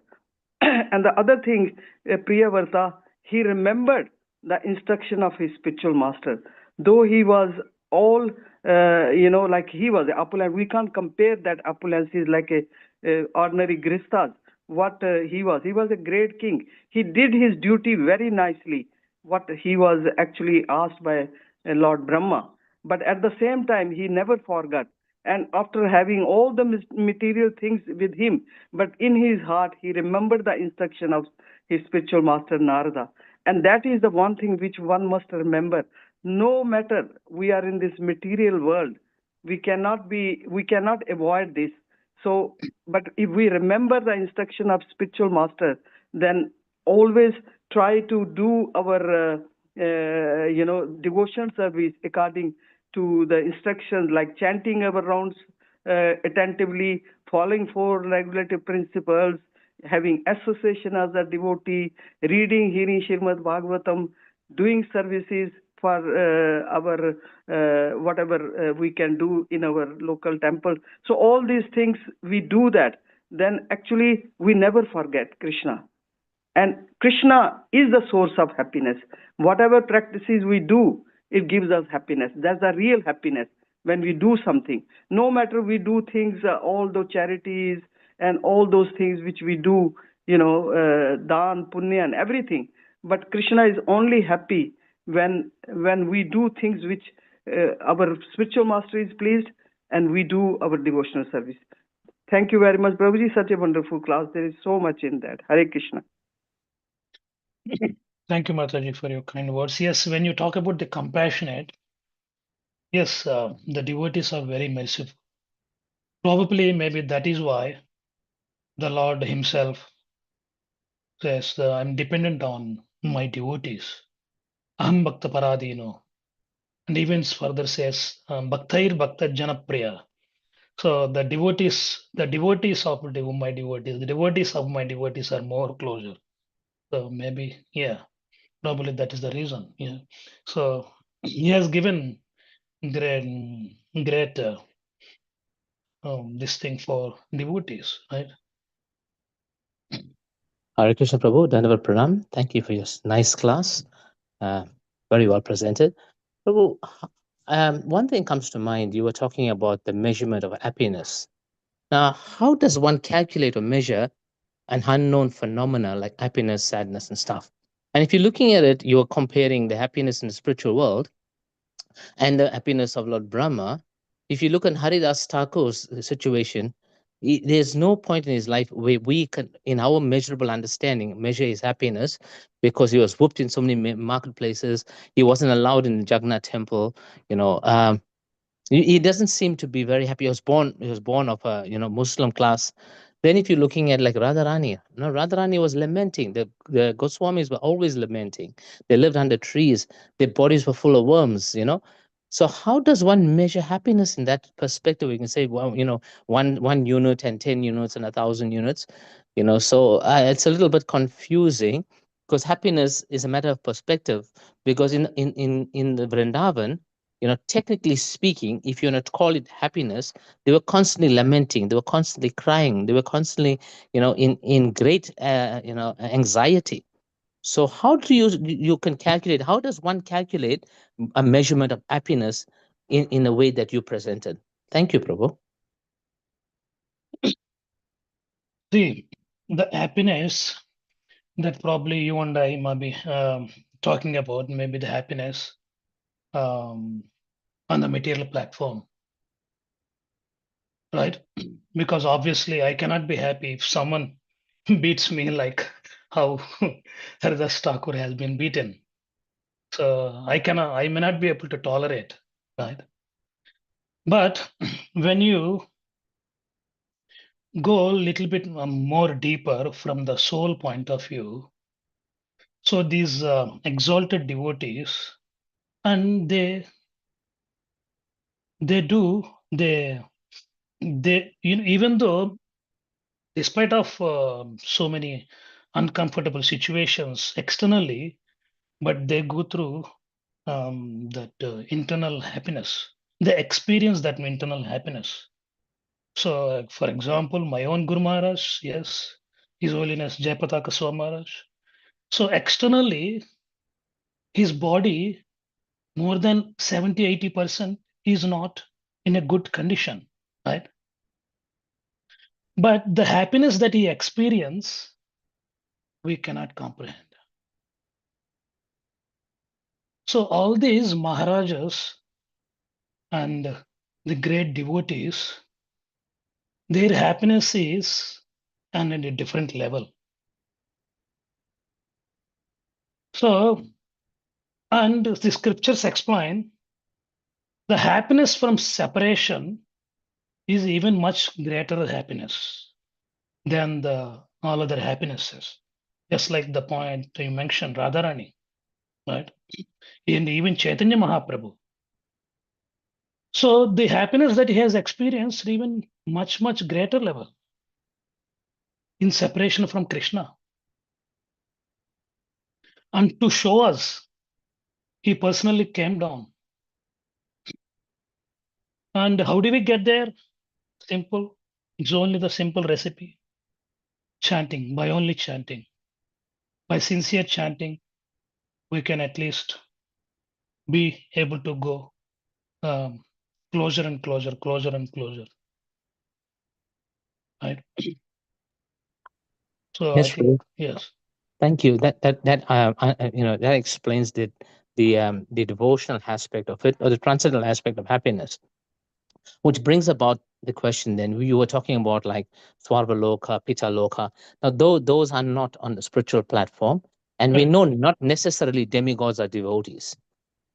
And the other thing, Priyavrata, he remembered the instruction of his spiritual master. Though he was all, like he was opulent, we can't compare that opulence is like a ordinary Gristas. What he was a great king. He did his duty very nicely, what he was actually asked by Lord Brahma. But at the same time, he never forgot. And after having all the material things with him, but in his heart, he remembered the instruction of his spiritual master Narada. And that is the one thing which one must remember. no matter we are in this material world, we cannot avoid this. So, but if we remember the instruction of spiritual master, then always try to do our devotion service according to the instructions, like chanting our rounds attentively, following four regulative principles, having association as a devotee, reading, hearing Śrīmad-Bhāgavatam, doing services for our whatever we can do in our local temple. So all these things, we do that, then actually we never forget Krishna. And Krishna is the source of happiness. Whatever practices we do, it gives us happiness. That's the real happiness when we do something. No matter we do things, all the charities and all those things which we do, dan, punya and everything. But Krishna is only happy when we do things which our spiritual master is pleased, and we do our devotional service. Thank you very much, Prabhuji. Such a wonderful class. There is so much in that. Hare Krishna. Thank you, Mataji, for your kind words. Yes, when you talk about the compassionate, yes, the devotees are very merciful. Probably, maybe that is why the Lord himself says, I'm dependent on my devotees. Aham bhakta paradino. And even further says, bhaktair bhakta janapriya. So the devotees of my devotees, the devotees of my devotees are more closer. So maybe, yeah, probably that is the reason. Yeah. So he has given great this thing for devotees, right? Hare Krishna Prabhu, Dandavat Pranam. Thank you for your nice class. Very well presented. Prabhu, one thing comes to mind. You were talking about the measurement of happiness. Now, how does one calculate or measure an unknown phenomena like happiness, sadness, and stuff? And if you're looking at it, you're comparing the happiness in the spiritual world and the happiness of Lord Brahma. If you look at Haridas Thakur's situation, there's no point in his life where we can, in our measurable understanding, measure his happiness, because he was whooped in so many marketplaces. He wasn't allowed in the Jagannath temple. He doesn't seem to be very happy. He was born of a Muslim class. Then if you're looking at like Radharani, Radharani was lamenting. The Goswamis were always lamenting. They lived under trees. Their bodies were full of worms, So how does one measure happiness in that perspective? We can say, well, one unit and 10 units and 1,000 units, So it's a little bit confusing, because happiness is a matter of perspective. Because in the Vrindavan, technically speaking, if you want to call it happiness, they were constantly lamenting, they were constantly crying, they were constantly, in great, anxiety. So how do you can calculate? How does one calculate a measurement of happiness in a way that you presented? Thank you, Prabhu. See, the happiness that probably you and I might be talking about, maybe the happiness on the material platform, right? Because obviously I cannot be happy if someone beats me like how Haridas Thakur has been beaten. So I may not be able to tolerate, right? But when you go a little bit more deeper from the soul point of view, so these exalted devotees, and they even though despite of so many uncomfortable situations externally, but they go through that internal happiness. They experience that internal happiness. So, for example, my own Guru Maharaj, yes, His Holiness Jayapataka Swami Maharaj. So externally, his body, more than 70-80% is not in a good condition, right? But the happiness that he experiences, we cannot comprehend. So all these Maharajas and the great devotees, their happiness is on a different level. So And the scriptures explain the happiness from separation is even much greater happiness than the all other happinesses. Just like the point you mentioned, Radharani, right? And even Chaitanya Mahaprabhu. So the happiness that he has experienced even much, much greater level in separation from Krishna. And to show us, he personally came down. And how do we get there? Simple. It's only the simple recipe. Chanting, by only chanting. By sincere chanting, we can at least be able to go closer and closer, closer and closer. Right? So Yes, I think, Prabhu. yes. Thank you. That explains the devotional aspect of it, or the transcendental aspect of happiness, which brings about the question. Then you were talking about like Swarvaloka, Pitaloka. Now, though those are not on the spiritual platform, and we Correct. know not necessarily demigods are devotees.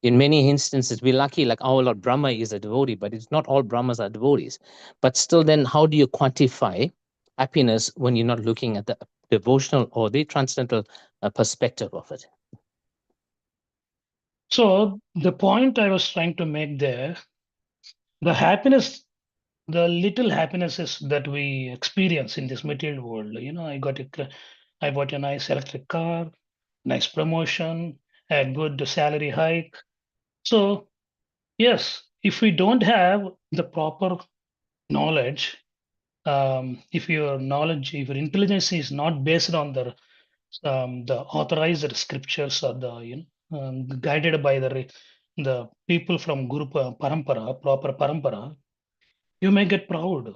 In many instances, we're lucky, like our Lord Brahma is a devotee, but it's not all Brahmas are devotees. But still, then how do you quantify happiness when you're not looking at the devotional or the transcendental perspective of it? So the point I was trying to make there, the happiness, the little happinesses that we experience in this material world, I bought a nice electric car, nice promotion, a good salary hike. So yes, if we don't have the proper knowledge, if your knowledge, if your intelligence is not based on the authorized scriptures or guided by the people from Guru Parampara, proper Parampara, you may get proud.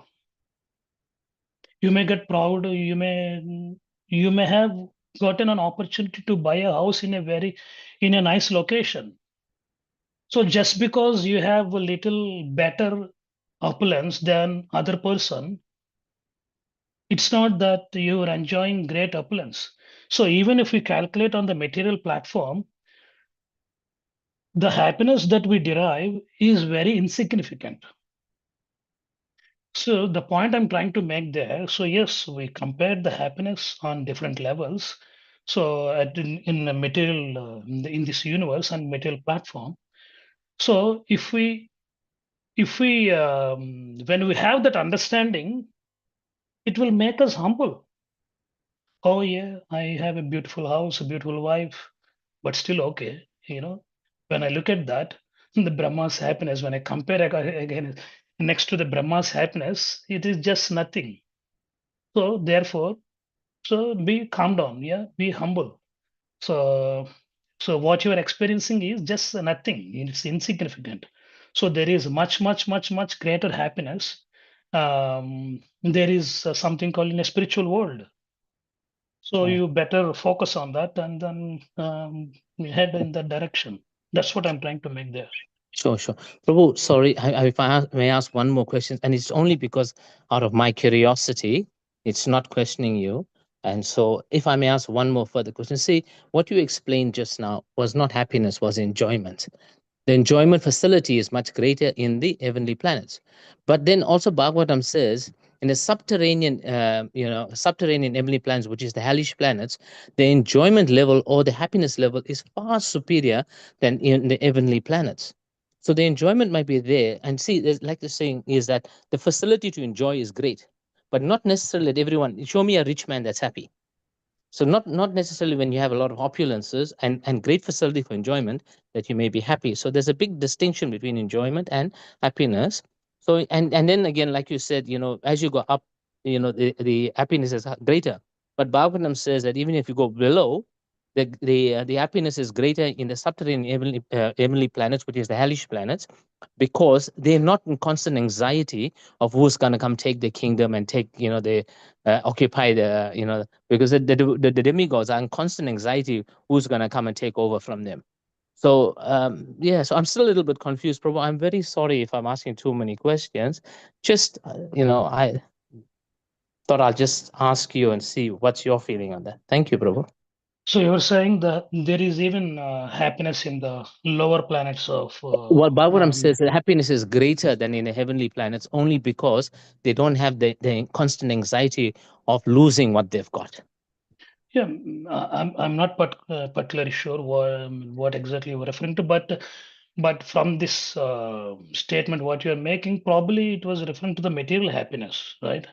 You may get proud. You may have gotten an opportunity to buy a house in a nice location. So just because you have a little better opulence than other person, it's not that you are enjoying great opulence. So even if we calculate on the material platform, the happiness that we derive is very insignificant. So the point I'm trying to make there, so yes, we compared the happiness on different levels. So in a material, in this universe and material platform. So when we have that understanding, it will make us humble. Oh yeah, I have a beautiful house, a beautiful wife, but still okay. When I look at that, the Brahma's happiness, when I compare again next to the Brahma's happiness, it is just nothing. So therefore, so be calm down, yeah, be humble. So what you are experiencing is just nothing. It's insignificant. So there is much, much, much, much greater happiness. There is something called in a spiritual world. So you better focus on that and then head in that direction. That's what I'm trying to make there. Sure. Prabhu, sorry, if I may ask one more question, and it's only because out of my curiosity, it's not questioning you. And so if I may ask one more further question, see, what you explained just now was not happiness, was enjoyment. The enjoyment facility is much greater in the heavenly planets. But then also Bhagavatam says in the subterranean heavenly planets, which is the hellish planets, the enjoyment level or the happiness level is far superior than in the heavenly planets. So the enjoyment might be there. And see, like the saying is that the facility to enjoy is great, but not necessarily that everyone, show me a rich man that's happy. So not necessarily when you have a lot of opulences and great facility for enjoyment that you may be happy. So there's a big distinction between enjoyment and happiness. So and then again, like you said, as you go up, the happiness is greater. But Bhagavatam says that even if you go below, the happiness is greater in the subterranean heavenly planets, which is the hellish planets, because they're not in constant anxiety of who's going to come take the kingdom and take, they occupy the, because the demigods are in constant anxiety who's going to come and take over from them. So, so I'm still a little bit confused, Prabhu. I'm very sorry if I'm asking too many questions. Just, I thought I'll just ask you and see what's your feeling on that. Thank you, Prabhu. So you're saying that there is even happiness in the lower planets of What Bhagavatam says that happiness is greater than in the heavenly planets only because they don't have the constant anxiety of losing what they've got. Yeah, I'm not particularly sure what exactly you're referring to, but from this statement, what you're making, probably it was referring to the material happiness, right?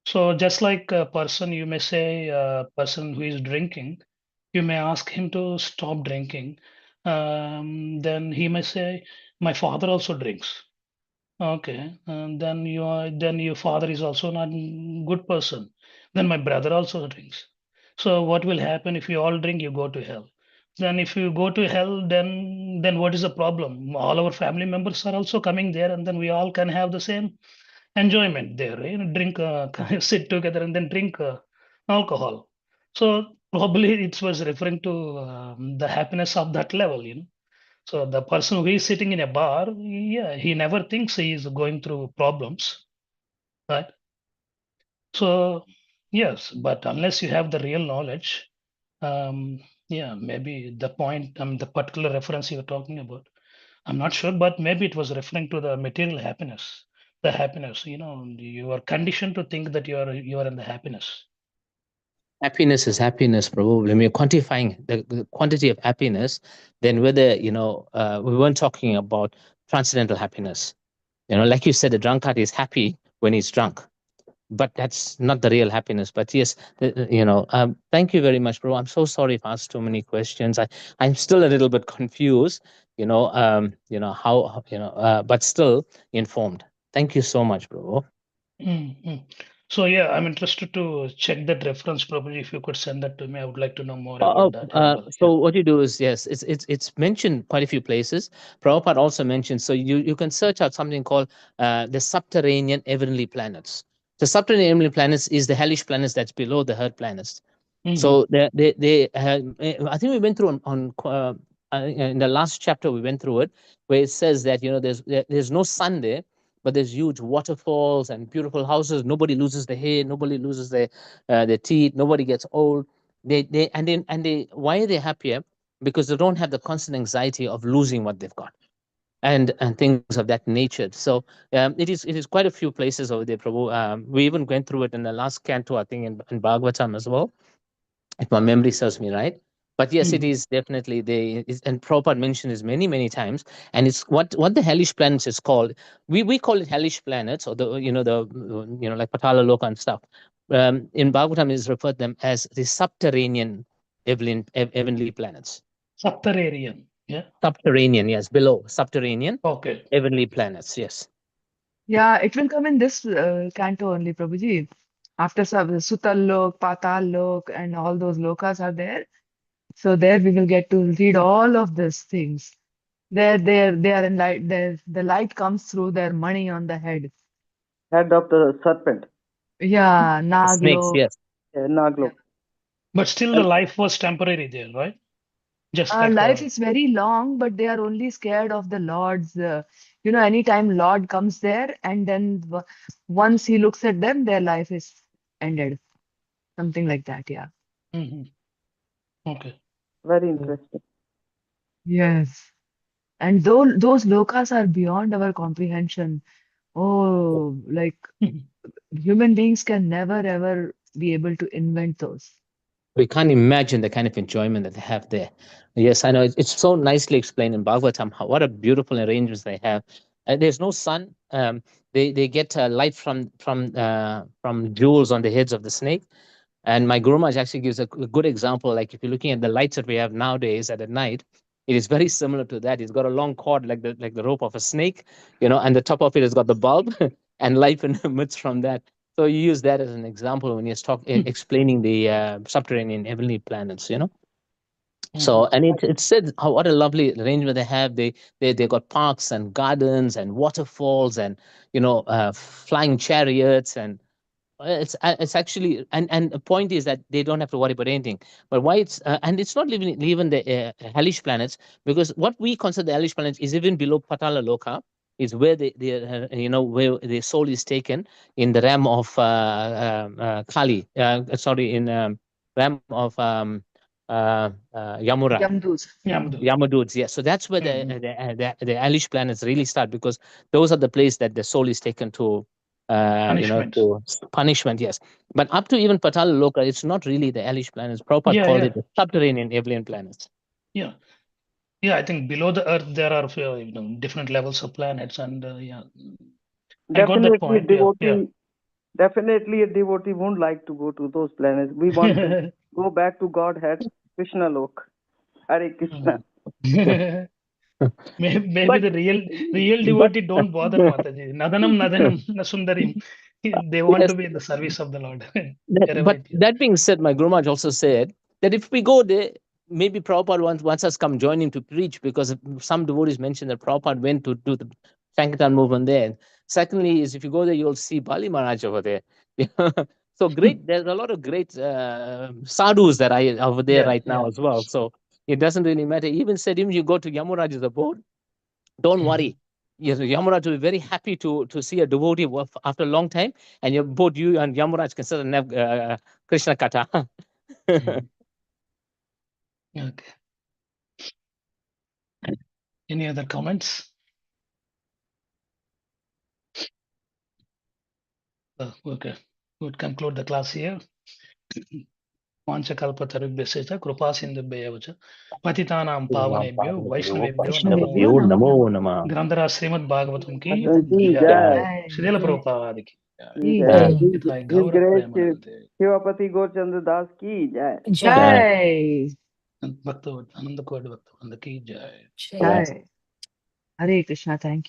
So just like a person, you may say a person who is drinking, you may ask him to stop drinking. Then he may say, "My father also drinks." Okay, and then your father is also not a good person. Then my brother also drinks. So what will happen if you all drink? You go to hell. Then if you go to hell, then what is the problem? All our family members are also coming there, and then we all can have the same enjoyment there. Drink, sit together, and then drink alcohol. So probably it was referring to the happiness of that level. So the person who is sitting in a bar, yeah, he never thinks he is going through problems, right? So yes, but unless you have the real knowledge, yeah, maybe the point, the particular reference you were talking about, I'm not sure, but maybe it was referring to the material happiness, the happiness. You are conditioned to think that you are in the happiness. Happiness is happiness, Prabhu. When we're quantifying the quantity of happiness, then whether, we weren't talking about transcendental happiness. Like you said, the drunkard is happy when he's drunk, but that's not the real happiness. But yes, thank you very much, Prabhu. I'm so sorry if I asked too many questions. I'm still a little bit confused, but still informed. Thank you so much, Prabhu. Mhm. So yeah, I'm interested to check that reference. Probably if you could send that to me, I would like to know more about that as well. So what you do is, yes, it's mentioned quite a few places. Prabhupada also mentioned, so you can search out something called the subterranean heavenly planets. The subterranean heavenly planets is the hellish planets that's below the earth planets. So they I think we went through in the last chapter we went through it, where it says that there's no sun there, but there's huge waterfalls and beautiful houses. Nobody loses their hair, nobody loses their teeth, nobody gets old. They why are they happier? Because they don't have the constant anxiety of losing what they've got, and things of that nature. So it is quite a few places over there, Prabhu. We even went through it in the last canto, I think, in Bhagavatam as well, if my memory serves me right. But yes, it is definitely and Prabhupada mentioned this many times, and it's what the hellish planets is called. We call it hellish planets, or like Patala Loka and stuff. In Bhagavatam, is referred them as the subterranean heavenly planets. Subterranean, yeah. Subterranean, yes, below subterranean. Okay. Heavenly planets, yes. Yeah, it will come in this canto only, Prabhuji. After Sutal Lok, Patal Lok, and all those lokas are there. So there we will get to read all of these things. They are in light. The light comes through their money on the head. Head of the serpent. Yeah, Snakes, Naglok. yes. Naglok. But still the life was temporary there, right? Just like Life is very long, but they are only scared of the Lord's. Anytime Lord comes there, and then once he looks at them, their life is ended. Something like that, yeah. Okay. Very interesting. Yes. And those lokas are beyond our comprehension. Oh, like human beings can never ever be able to invent those. We can't imagine the kind of enjoyment that they have there. Yes, I know it's so nicely explained in Bhagavatam. What a beautiful arrangements they have. There's no sun. They get light from jewels on the heads of the snake. And my Guru Maharaj actually gives a good example. Like if you're looking at the lights that we have nowadays at night, it is very similar to that. It's got a long cord like the rope of a snake, and the top of it has got the bulb and light emits from that. So you use that as an example when you're explaining the subterranean heavenly planets, So, and it said what a lovely arrangement they have. They got parks and gardens and waterfalls and flying chariots, and it's actually, and the point is that they don't have to worry about anything. But why and it's not even the hellish planets, because what we consider the hellish planets is even below Patala Loka, is where where the soul is taken in the realm of Kali. In realm of Yamura. Yamdut. Yamaduts, yes. So that's where the hellish planets really start, because those are the place that the soul is taken to, Punishment. to punishment, yes. But up to even Patala Loka, it's not really the hellish planets. Prabhupada Yeah, called yeah. it the subterranean alien planets. Yeah. Yeah, I think below the earth there are different levels of planets, and yeah, I got that point. Definitely a devotee won't like to go to those planets. We want to go back to Godhead, Krishna Lok. Hare Krishna. Maybe the real devotee don't bother Mataji. Nadanam nasundarim. They want to be in the service of the Lord. But that being said, my Guru Maharaj also said that if we go there, maybe Prabhupada wants us come join him to preach, because some devotees mentioned that Prabhupada went to do the Sankirtan movement there. Secondly, is if you go there, you'll see Bali Maharaj over there. So great, there's a lot of great sadhus that are over there right now as well. So it doesn't really matter. He even said, even you go to Yamaraj's abode, don't worry. Yes, Yamaraj will be very happy to see a devotee after a long time, and both you and Yamaraj can sit and have Krishna Katha. Okay. Any other comments? Okay. We'll conclude the class here. Vanchakalpatarubhyascha krupasindubhyayavacha patitanam pavanebhyo Vaishnavebhyo namo namo. Grandhara Śrīmad-Bhāgavatam ki jai. Srila Prabhupada ki jai. Nitai Gaura Premanande. Sivapati-Gauracandra Das ki jai. Jai. Bhakta Ananda Kodi Bhakta ki jai. Jai. Hare Krishna. Thank you.